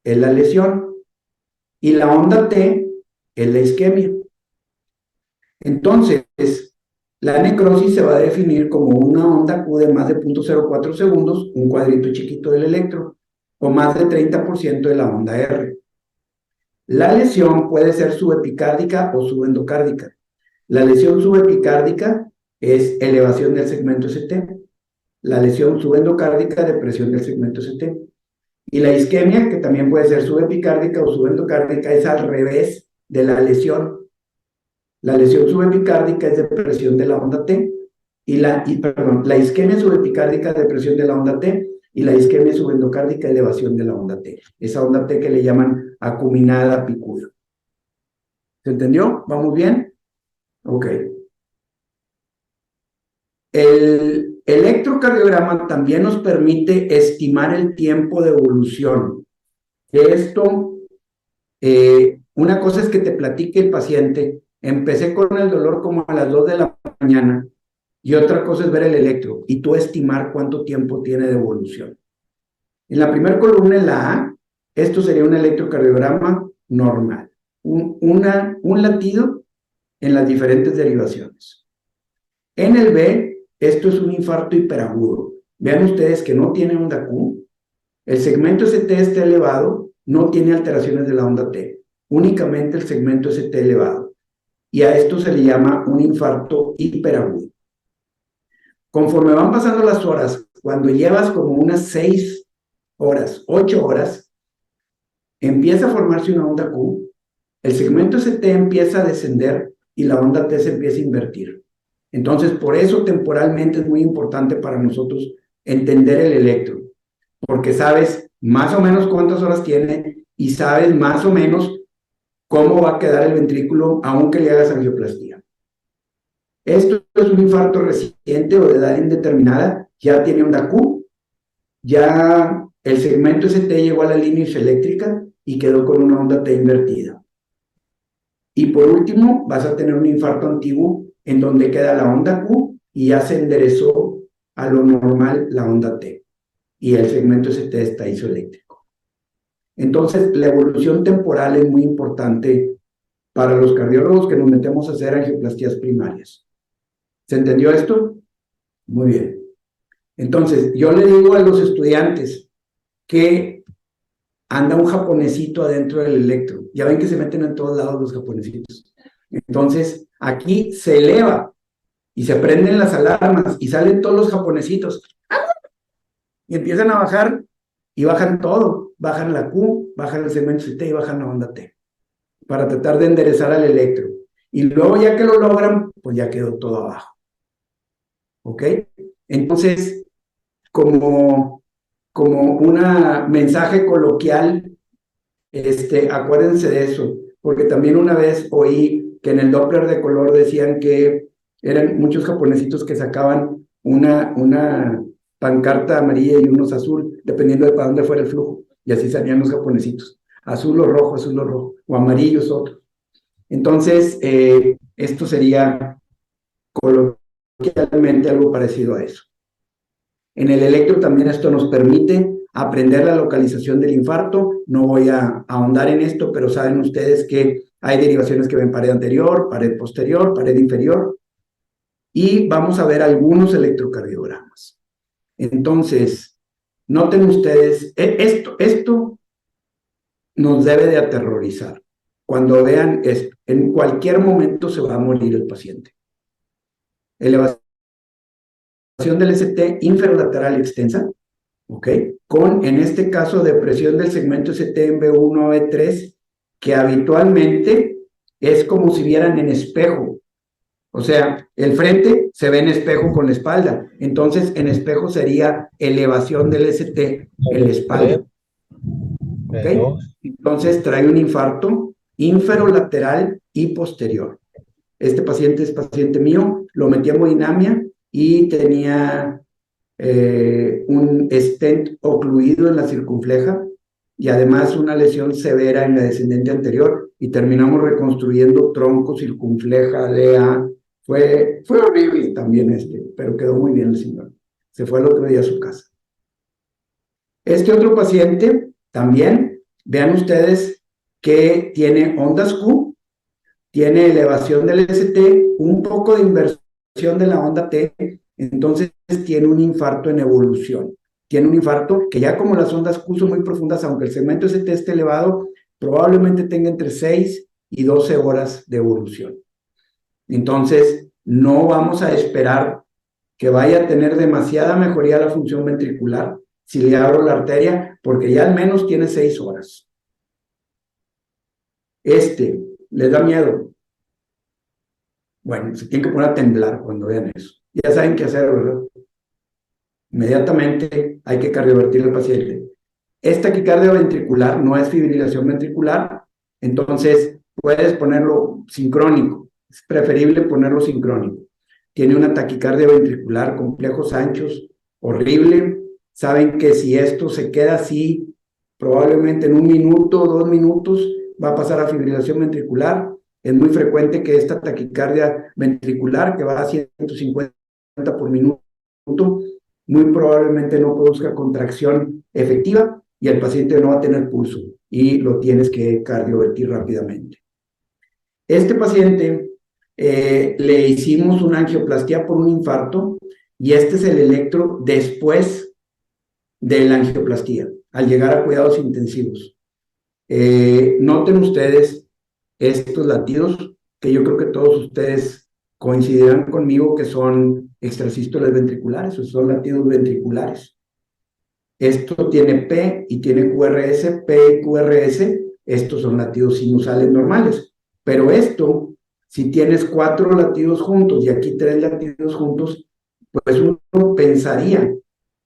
es la lesión y la onda T es la isquemia. Entonces, la necrosis se va a definir como una onda Q de más de 0.04 segundos, un cuadrito chiquito del electro, o más de 30% de la onda R. La lesión puede ser subepicárdica o subendocárdica. La lesión subepicárdica es elevación del segmento ST. La lesión subendocárdica, depresión del segmento ST. Y la isquemia, que también puede ser subepicárdica o subendocárdica, es al revés de la lesión. La lesión subepicárdica es depresión de la onda T, la isquemia subepicárdica es depresión de la onda T, y la isquemia subendocárdica es elevación de la onda T. Esa onda T que le llaman acuminada picuda. ¿Se entendió? ¿Vamos bien? Ok. El electrocardiograma también nos permite estimar el tiempo de evolución. Esto, una cosa es que te platique el paciente, empecé con el dolor como a las 2 de la mañana, y otra cosa es ver el electro, y tú estimar cuánto tiempo tiene de evolución. En la primera columna, en la A, esto sería un electrocardiograma normal, un latido en las diferentes derivaciones. En el B, esto es un infarto hiperagudo. Vean ustedes que no tiene onda Q, el segmento ST está elevado, no tiene alteraciones de la onda T, únicamente el segmento ST elevado. Y a esto se le llama un infarto hiperagudo. Conforme van pasando las horas, cuando llevas como unas 6 horas, 8 horas, empieza a formarse una onda Q, el segmento ST empieza a descender y la onda T se empieza a invertir. Entonces, por eso temporalmente es muy importante para nosotros entender el electro, porque sabes más o menos cuántas horas tiene y sabes más o menos cómo va a quedar el ventrículo aunque le hagas angioplastia. Esto es un infarto reciente o de edad indeterminada, ya tiene onda Q, ya el segmento ST llegó a la línea eléctrica y quedó con una onda T invertida. Y por último, vas a tener un infarto antiguo en donde queda la onda Q y ya se enderezó a lo normal la onda T. Y el segmento ST está isoeléctrico. Entonces, la evolución temporal es muy importante para los cardiólogos que nos metemos a hacer angioplastías primarias. ¿Se entendió esto? Muy bien. Entonces, yo le digo a los estudiantes que anda un japonesito adentro del electro. Ya ven que se meten en todos lados los japonesitos. Entonces, aquí se eleva y se prenden las alarmas y salen todos los japonesitos y empiezan a bajar y bajan todo. Bajan la Q, bajan el segmento T y bajan la onda T para tratar de enderezar al electro. Y luego ya que lo logran, pues ya quedó todo abajo. ¿Ok? Entonces, como un mensaje coloquial, acuérdense de eso, porque también una vez oí que en el Doppler de color decían que eran muchos japonesitos que sacaban una pancarta amarilla y unos azul, dependiendo de para dónde fuera el flujo. y así salían los japonesitos. Azul o rojo, o amarillo es otro. Entonces, esto sería coloquialmente algo parecido a eso. En el electro también esto nos permite aprender la localización del infarto. No voy a ahondar en esto, pero saben ustedes que hay derivaciones que ven pared anterior, pared posterior, pared inferior, y vamos a ver algunos electrocardiogramas. Entonces, noten ustedes, esto nos debe de aterrorizar. Cuando vean esto, en cualquier momento se va a morir el paciente. Elevación del ST inferolateral extensa, ¿ok? Con, en este caso, depresión del segmento ST en B1 a B3, que habitualmente es como si vieran en espejo. O sea, el frente se ve en espejo con la espalda. Entonces, en espejo sería elevación del ST en la espalda. ¿Ok? Entonces, trae un infarto inferolateral y posterior. Este paciente es paciente mío, lo metí a hemodinamia y tenía un stent ocluido en la circunfleja y además una lesión severa en la descendente anterior y terminamos reconstruyendo tronco, circunfleja, DEA. Fue horrible también pero quedó muy bien el señor. Se fue el otro día a su casa. Este otro paciente también, vean ustedes que tiene ondas Q, tiene elevación del ST, un poco de inversión de la onda T, entonces tiene un infarto en evolución. Tiene un infarto que ya como las ondas Q son muy profundas, aunque el segmento ST esté elevado, probablemente tenga entre 6 y 12 horas de evolución. Entonces, no vamos a esperar que vaya a tener demasiada mejoría la función ventricular si le abro la arteria, porque ya al menos tiene 6 horas. ¿Les da miedo? Bueno, se tienen que poner a temblar cuando vean eso. Ya saben qué hacer, ¿verdad? Inmediatamente hay que cardiovertir al paciente. Esta taquicardia ventricular no es fibrilación ventricular, entonces puedes ponerlo sincrónico. Es preferible ponerlo sincrónico. Tiene una taquicardia ventricular, complejos anchos, horrible. Saben que si esto se queda así, probablemente en 1 minuto, 2 minutos, va a pasar a fibrilación ventricular. Es muy frecuente que esta taquicardia ventricular, que va a 150 por minuto, muy probablemente no produzca contracción efectiva y el paciente no va a tener pulso y lo tienes que cardiovertir rápidamente. Este paciente le hicimos una angioplastía por un infarto y este es el electro después de la angioplastía, al llegar a cuidados intensivos. Noten ustedes estos latidos, que yo creo que todos ustedes coincidirán conmigo que son extrasístoles ventriculares, o son latidos ventriculares. Esto tiene P y tiene QRS, P y QRS, estos son latidos sinusales normales, pero esto, si tienes 4 latidos juntos y aquí 3 latidos juntos, pues uno pensaría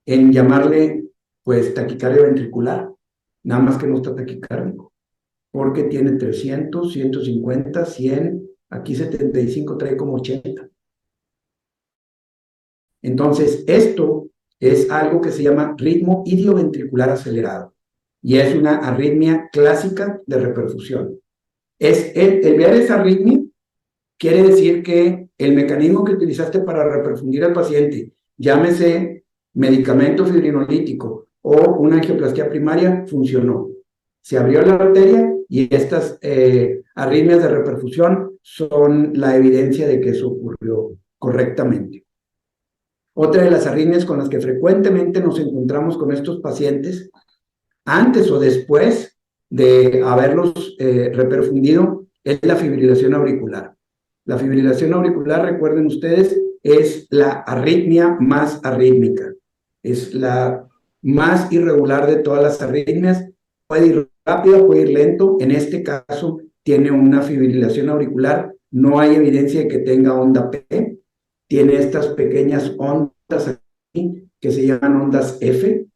en llamarle, pues, taquicardia ventricular, nada más que no está taquicárdico, porque tiene 300, 150, 100, aquí 75, trae como 80. Entonces, esto es algo que se llama ritmo idioventricular acelerado y es una arritmia clásica de reperfusión. El ver esa arritmia quiere decir que el mecanismo que utilizaste para reperfundir al paciente, llámese medicamento fibrinolítico o una angioplastia primaria, funcionó. Se abrió la arteria y estas arritmias de reperfusión son la evidencia de que eso ocurrió correctamente. Otra de las arritmias con las que frecuentemente nos encontramos con estos pacientes, antes o después de haberlos reperfundido, es la fibrilación auricular. La fibrilación auricular, recuerden ustedes, es la arritmia más arrítmica. Es la más irregular de todas las arritmias. Puede ir rápido, puede ir lento. En este caso, tiene una fibrilación auricular. No hay evidencia de que tenga onda P. Tiene estas pequeñas ondas aquí que se llaman ondas F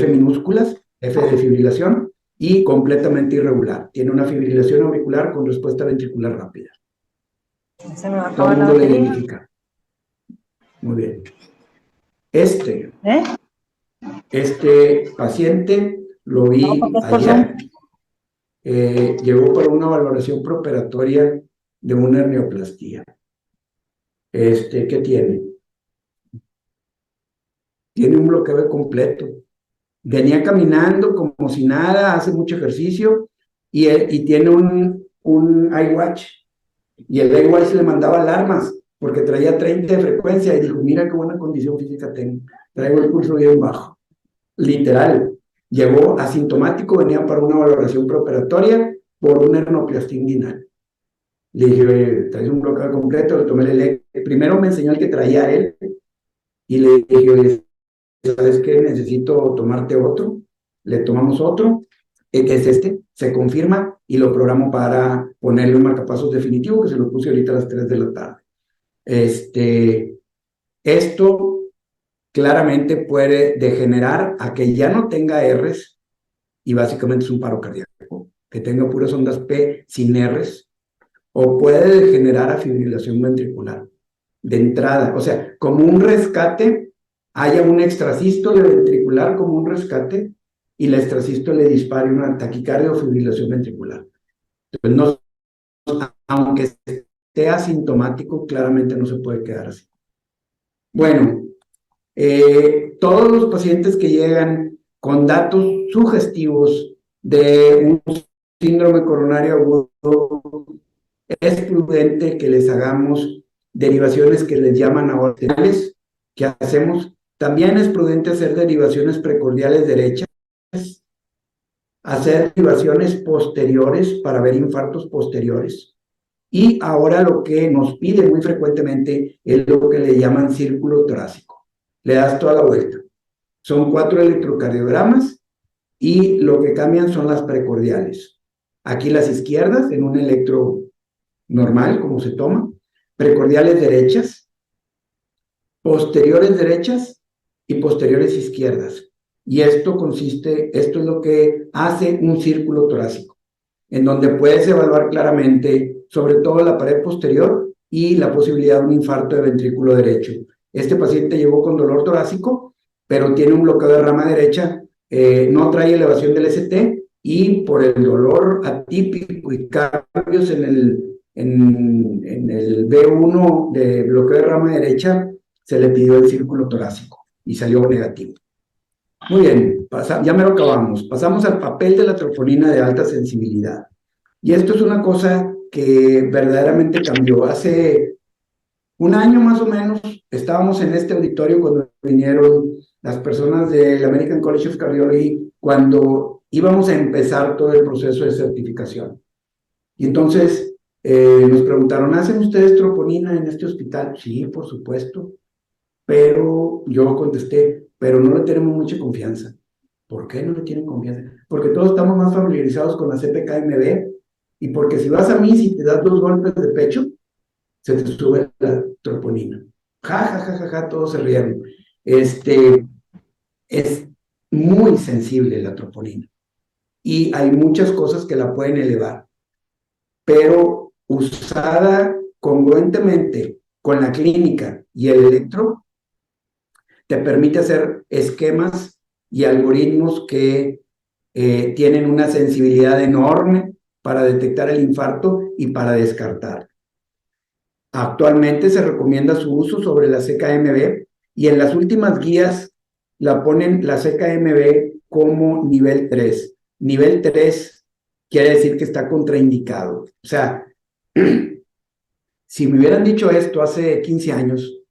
minúsculas, F de fibrilación, y completamente irregular. Tiene una fibrilación auricular con respuesta ventricular rápida. Todo el mundo lo identifica. Muy bien. Este paciente lo No, vi porque es por Zoom. ayer. Llegó para una valoración preoperatoria de una hernioplastia. ¿Qué tiene? Tiene un bloqueo completo. Venía caminando como si nada, hace mucho ejercicio y tiene un iWatch. Y el iWatch le mandaba alarmas porque traía 30 de frecuencia y dijo, mira qué buena condición física tengo. Traigo el pulso bien bajo. Literal. Llegó asintomático, venía para una valoración preoperatoria por una hernioplastia inguinal. Le dije, oye, traes un bloqueo completo, le tomé primero me enseñó el que traía él y le dije, oye, ¿sabes qué? Necesito tomarte otro. Le tomamos otro, que es se confirma y lo programo para ponerle un marcapasos definitivo, que se lo puse ahorita a las 3 de la tarde. Esto claramente puede degenerar a que ya no tenga Rs y básicamente es un paro cardíaco, que tenga puras ondas P sin Rs, o puede degenerar a fibrilación ventricular de entrada, o sea, como un rescate, haya un extrasístole ventricular como un rescate y la extrasístole dispare una taquicardia o fibrilación ventricular. Entonces, aunque esté asintomático, claramente no se puede quedar así. Bueno, todos los pacientes que llegan con datos sugestivos de un síndrome coronario agudo, es prudente que les hagamos derivaciones que les llaman ahora que hacemos. También es prudente hacer derivaciones precordiales derechas, hacer derivaciones posteriores para ver infartos posteriores. Y ahora lo que nos pide muy frecuentemente es lo que le llaman círculo torácico. Le das toda la vuelta. Son 4 electrocardiogramas y lo que cambian son las precordiales. Aquí las izquierdas en un electro normal, como se toma, precordiales derechas, posteriores derechas y posteriores izquierdas. Y esto es lo que hace un círculo torácico, en donde puedes evaluar claramente, sobre todo la pared posterior y la posibilidad de un infarto de ventrículo derecho. Este paciente llegó con dolor torácico, pero tiene un bloqueo de rama derecha, no trae elevación del ST y por el dolor atípico y cambios en el B1 de bloqueo de rama derecha, se le pidió el círculo torácico y salió negativo. Muy bien, ya me lo acabamos. Pasamos al papel de la troponina de alta sensibilidad. Y esto es una cosa que verdaderamente cambió. Hace un año más o menos estábamos en este auditorio cuando vinieron las personas del American College of Cardiology, cuando íbamos a empezar todo el proceso de certificación. Y entonces nos preguntaron, ¿hacen ustedes troponina en este hospital? Sí, por supuesto. Pero yo contesté, pero no le tenemos mucha confianza. ¿Por qué no le tienen confianza? Porque todos estamos más familiarizados con la CPK-MB y porque si vas a mí, si te das 2 golpes de pecho, se te sube la troponina. Ja, ja, ja, ja, ja, todos se rieron. Es muy sensible la troponina y hay muchas cosas que la pueden elevar, pero usada congruentemente con la clínica y el electro, te permite hacer esquemas y algoritmos que tienen una sensibilidad enorme para detectar el infarto y para descartar. Actualmente se recomienda su uso sobre la CKMB y en las últimas guías la ponen la CKMB como nivel 3. Nivel 3 quiere decir que está contraindicado. O sea, si me hubieran dicho esto hace 15 años,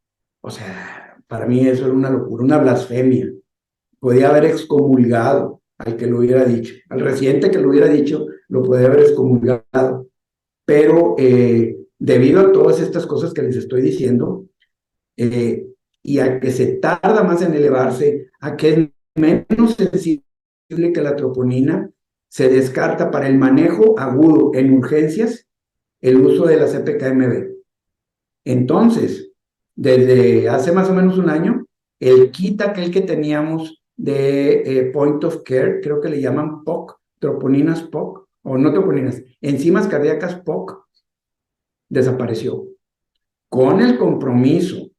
o sea, para mí eso era una locura, una blasfemia. Podía haber excomulgado al que lo hubiera dicho. Al residente que lo hubiera dicho, lo podía haber excomulgado. Pero debido a todas estas cosas que les estoy diciendo, y a que se tarda más en elevarse, a que es menos sensible que la troponina, se descarta para el manejo agudo en urgencias el uso de la CPK-MB. Entonces, desde hace más o menos un año, el kit aquel que teníamos de Point of Care, creo que le llaman POC, troponinas POC, o no troponinas, enzimas cardíacas POC, desapareció. Con el compromiso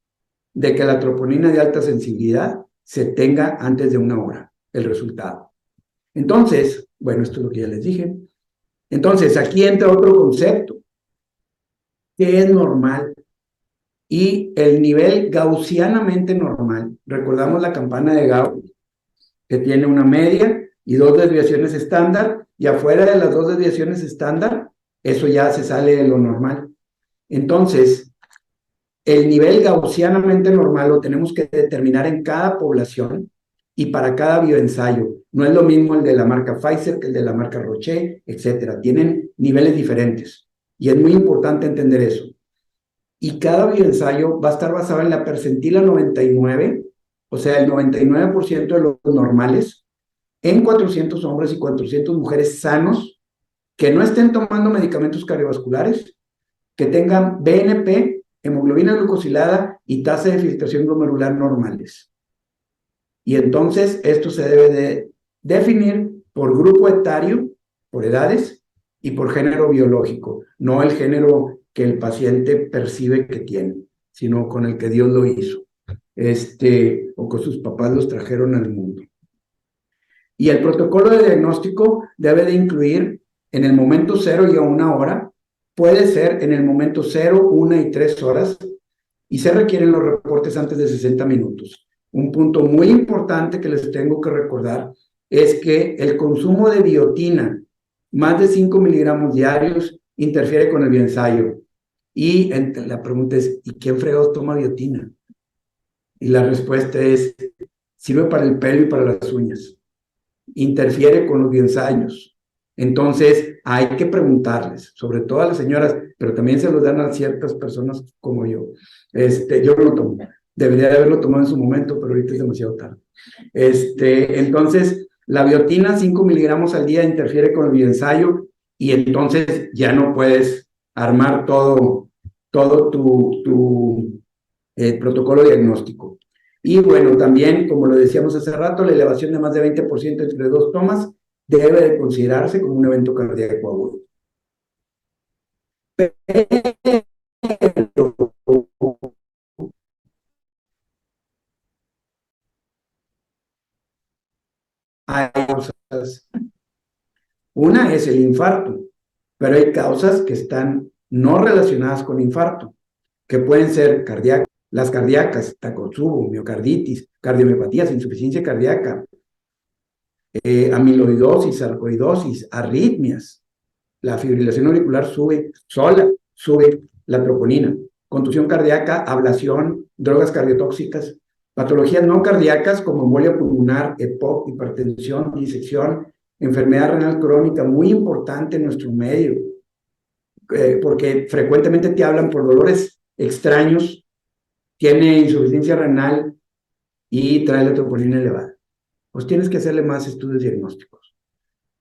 de que la troponina de alta sensibilidad se tenga antes de 1 hora, el resultado. Entonces, bueno, esto es lo que ya les dije. Entonces, aquí entra otro concepto, que es normal. Y el nivel gaussianamente normal, recordamos la campana de Gauss, que tiene una media y dos desviaciones estándar, y afuera de las dos desviaciones estándar, eso ya se sale de lo normal. Entonces, el nivel gaussianamente normal lo tenemos que determinar en cada población y para cada bioensayo. No es lo mismo el de la marca Pfizer que el de la marca Roche, etcétera. Tienen niveles diferentes y es muy importante entender eso. Y cada bioensayo va a estar basado en la percentila 99, o sea, el 99% de los normales, en 400 hombres y 400 mujeres sanos que no estén tomando medicamentos cardiovasculares, que tengan BNP, hemoglobina glucosilada y tasa de filtración glomerular normales. Y entonces esto se debe de definir por grupo etario, por edades y por género biológico, no el género que el paciente percibe que tiene, sino con el que Dios lo hizo, o que sus papás los trajeron al mundo. Y el protocolo de diagnóstico debe de incluir en el momento 0 y a 1 hora, puede ser en el momento 0, 1 y 3 horas, y se requieren los reportes antes de 60 minutos. Un punto muy importante que les tengo que recordar es que el consumo de biotina, más de 5 miligramos diarios, interfiere con el bioensayo. Y la pregunta es, ¿y quién fregados toma biotina? Y la respuesta es, sirve para el pelo y para las uñas. Interfiere con los bioensayos. Entonces, hay que preguntarles, sobre todo a las señoras, pero también se los dan a ciertas personas como yo. Yo no lo tomo. Debería de haberlo tomado en su momento, pero ahorita es demasiado tarde. Entonces, la biotina, 5 miligramos al día, interfiere con el bioensayo y entonces ya no puedes armar todo tu protocolo diagnóstico. Y bueno, también, como lo decíamos hace rato, la elevación de más de 20% entre dos tomas debe de considerarse como un evento cardíaco agudo. Pero hay causas. Una es el infarto, pero hay causas que están no relacionadas con infarto, que pueden ser cardíacas, las cardíacas, Takotsubo, miocarditis, cardiomiopatías, insuficiencia cardíaca, amiloidosis, sarcoidosis, arritmias. La fibrilación auricular sube sola, sube la troponina. Contusión cardíaca, ablación, drogas cardiotóxicas, patologías no cardíacas como embolia pulmonar, EPOC, hipertensión, disección, enfermedad renal crónica, muy importante en nuestro medio, porque frecuentemente te hablan por dolores extraños, tiene insuficiencia renal y trae la troponina elevada. Pues tienes que hacerle más estudios diagnósticos.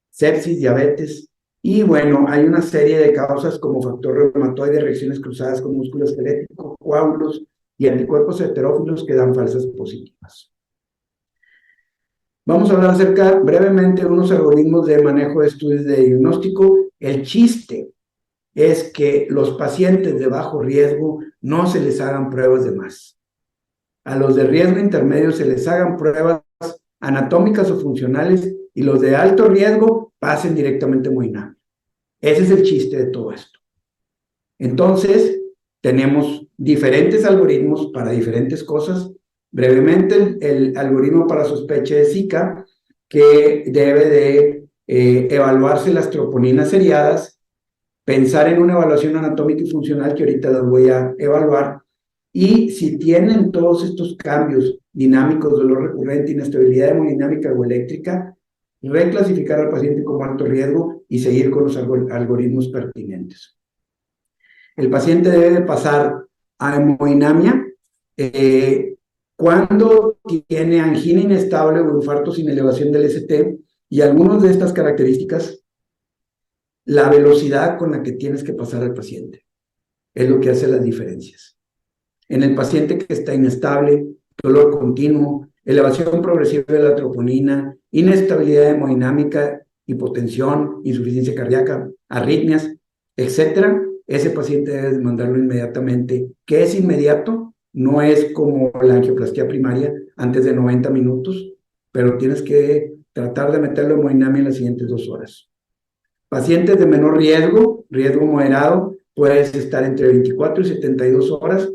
Sepsis, diabetes, y bueno, hay una serie de causas como factor reumatoide, reacciones cruzadas con músculo esquelético, coágulos y anticuerpos heterófilos que dan falsas positivas. Vamos a hablar acerca brevemente de unos algoritmos de manejo de estudios de diagnóstico. El chiste es que los pacientes de bajo riesgo no se les hagan pruebas de más. A los de riesgo intermedio se les hagan pruebas anatómicas o funcionales y los de alto riesgo pasen directamente a hemodinamia. Ese es el chiste de todo esto. Entonces, tenemos diferentes algoritmos para diferentes cosas. Brevemente, el algoritmo para sospecha de Zika, que debe de evaluarse las troponinas seriadas, pensar en una evaluación anatómica y funcional que ahorita las voy a evaluar, y si tienen todos estos cambios dinámicos, dolor recurrente, inestabilidad hemodinámica o eléctrica, reclasificar al paciente como alto riesgo y seguir con los algoritmos pertinentes. El paciente debe de pasar a hemodinamia cuando tiene angina inestable o infarto sin elevación del ST, y algunas de estas características, la velocidad con la que tienes que pasar al paciente es lo que hace las diferencias. En el paciente que está inestable, dolor continuo, elevación progresiva de la troponina, inestabilidad hemodinámica, hipotensión, insuficiencia cardíaca, arritmias, etcétera, ese paciente debe mandarlo inmediatamente. ¿Qué es inmediato? No es como la angioplastía primaria antes de 90 minutos, pero tienes que tratar de meterlo en hemodinamia en las siguientes 2 horas. Pacientes de menor riesgo, riesgo moderado, puedes estar entre 24 y 72 horas.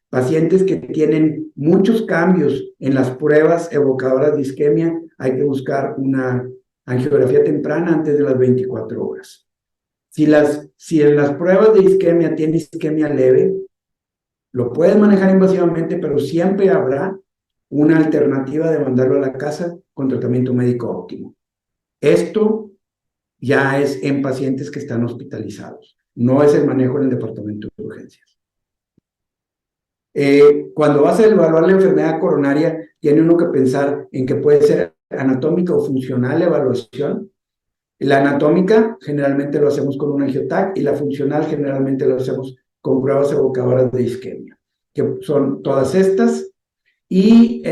Pacientes que tienen muchos cambios en las pruebas evocadoras de isquemia, hay que buscar una angiografía temprana antes de las 24 horas. Si en las pruebas de isquemia tiene isquemia leve, lo puedes manejar invasivamente, pero siempre habrá una alternativa de mandarlo a la casa con tratamiento médico óptimo. Esto ya es en pacientes que están hospitalizados, no es el manejo en el departamento de urgencias. Cuando vas a evaluar la enfermedad coronaria, tiene uno que pensar en que puede ser anatómica o funcional la evaluación. La anatómica generalmente lo hacemos con un angiotac y la funcional generalmente lo hacemos con pruebas evocadoras de isquemia, que son todas estas. Y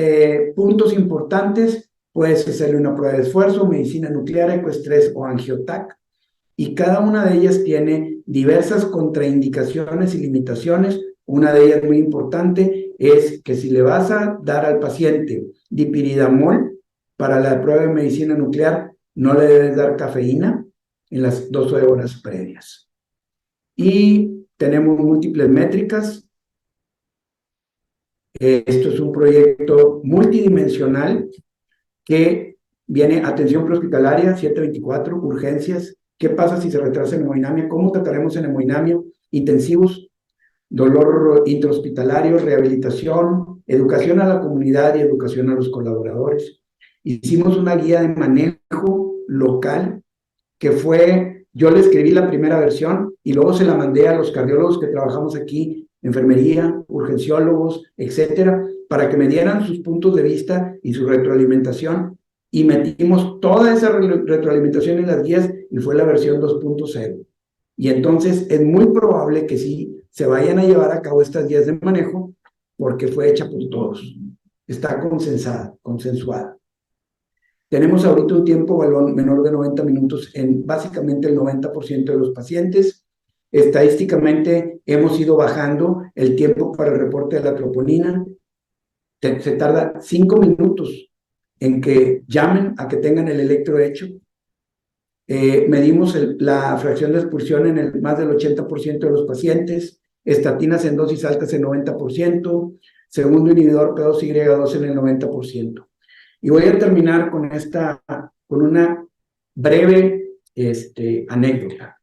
puntos importantes, puedes hacerle una prueba de esfuerzo, medicina nuclear, ecoestrés o angiotac, y cada una de ellas tiene diversas contraindicaciones y limitaciones. Una de ellas muy importante es que si le vas a dar al paciente dipiridamol para la prueba de medicina nuclear, no le debes dar cafeína en las 2 horas previas. Y tenemos múltiples métricas. Esto es un proyecto multidimensional que viene atención prehospitalaria, 724, urgencias. ¿Qué pasa si se retrasa en hemodinamia? ¿Cómo trataremos en hemodinamia? Intensivos, dolor intrahospitalario, rehabilitación, educación a la comunidad y educación a los colaboradores. Hicimos una guía de manejo local que fue, yo le escribí la primera versión y luego se la mandé a los cardiólogos que trabajamos aquí, enfermería, urgenciólogos, etcétera, para que me dieran sus puntos de vista y su retroalimentación, y metimos toda esa retroalimentación en las guías y fue la versión 2.0. Y entonces es muy probable que sí se vayan a llevar a cabo estas guías de manejo porque fue hecha por todos. Está consensuada. Tenemos ahorita un tiempo balón menor de 90 minutos en básicamente el 90% de los pacientes. Estadísticamente hemos ido bajando el tiempo para el reporte de la troponina. Se tarda 5 minutos en que llamen a que tengan el electro hecho. Medimos la fracción de expulsión en más del 80% de los pacientes, estatinas en dosis altas en 90%, segundo inhibidor P2Y2 en el 90%. Y voy a terminar con una breve anécdota.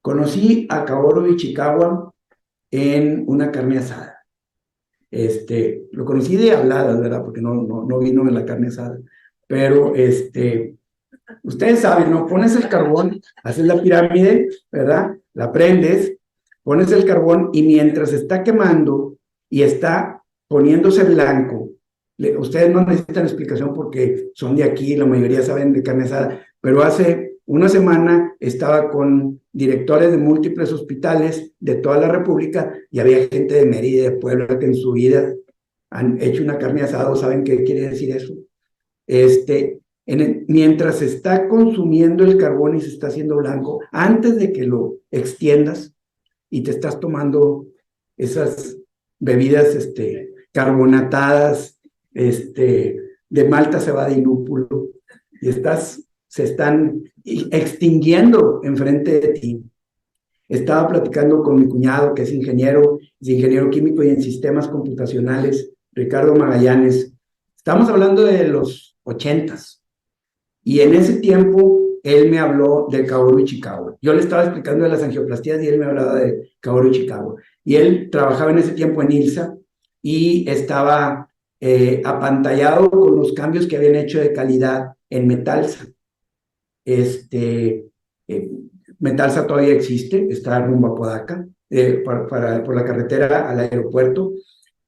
Conocí a Kaoru Ichikawa en una carne asada. Lo conocí de habladas, ¿verdad? Porque no vino en la carne asada. Pero ustedes saben, ¿no? Pones el carbón, haces la pirámide, ¿verdad? La prendes, pones el carbón y mientras está quemando y está poniéndose blanco, ustedes no necesitan explicación porque son de aquí, la mayoría saben de carne asada, pero hace una semana estaba con directores de múltiples hospitales de toda la República y había gente de Mérida y de Puebla que en su vida han hecho una carne asada, ¿saben qué quiere decir eso? Mientras se está consumiendo el carbón y se está haciendo blanco, antes de que lo extiendas y te estás tomando esas bebidas carbonatadas, de malta, cebada y lúpulo, y se están extinguiendo enfrente de ti. Estaba platicando con mi cuñado, que es ingeniero químico y en sistemas computacionales, Ricardo Magallanes. Estamos hablando de los 80s. Y en ese tiempo, él me habló de Kaoru Ichikawa. Yo le estaba explicando de las angioplastías y él me hablaba de Kaoru Ichikawa. Y él trabajaba en ese tiempo en ILSA y estaba apantallado con los cambios que habían hecho de calidad en Metalsa. Metalsa todavía existe, está rumbo a Podaca, por la carretera al aeropuerto,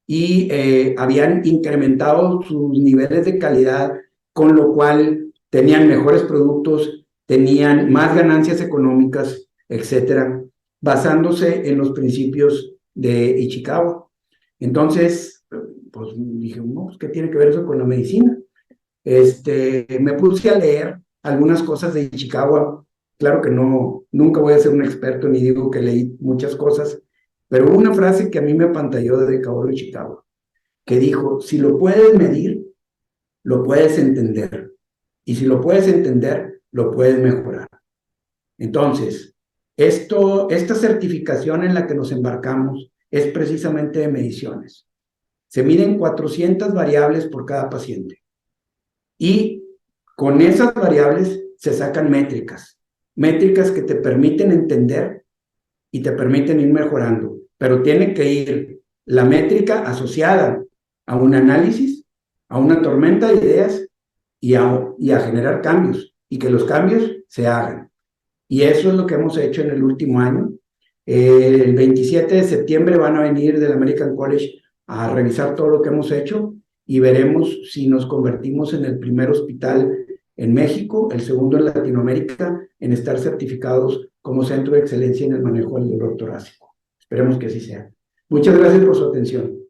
y habían incrementado sus niveles de calidad, con lo cual tenían mejores productos, tenían más ganancias económicas, etcétera, basándose en los principios de Ichikawa. Entonces, pues dije, no, ¿qué tiene que ver eso con la medicina? Me puse a leer algunas cosas de Ichikawa. Claro que nunca voy a ser un experto ni digo que leí muchas cosas, pero hubo una frase que a mí me apantalló de Kaoru Ichikawa, que dijo, si lo puedes medir, lo puedes entender. Y si lo puedes entender, lo puedes mejorar. Entonces, esta certificación en la que nos embarcamos es precisamente de mediciones. Se miden 400 variables por cada paciente. Y con esas variables se sacan métricas. Métricas que te permiten entender y te permiten ir mejorando. Pero tiene que ir la métrica asociada a un análisis, a una tormenta de ideas y a generar cambios. Y que los cambios se hagan. Y eso es lo que hemos hecho en el último año. El 27 de septiembre van a venir del American College a revisar todo lo que hemos hecho y veremos si nos convertimos en el primer hospital en México, el segundo en Latinoamérica, en estar certificados como centro de excelencia en el manejo del dolor torácico. Esperemos que así sea. Muchas gracias por su atención.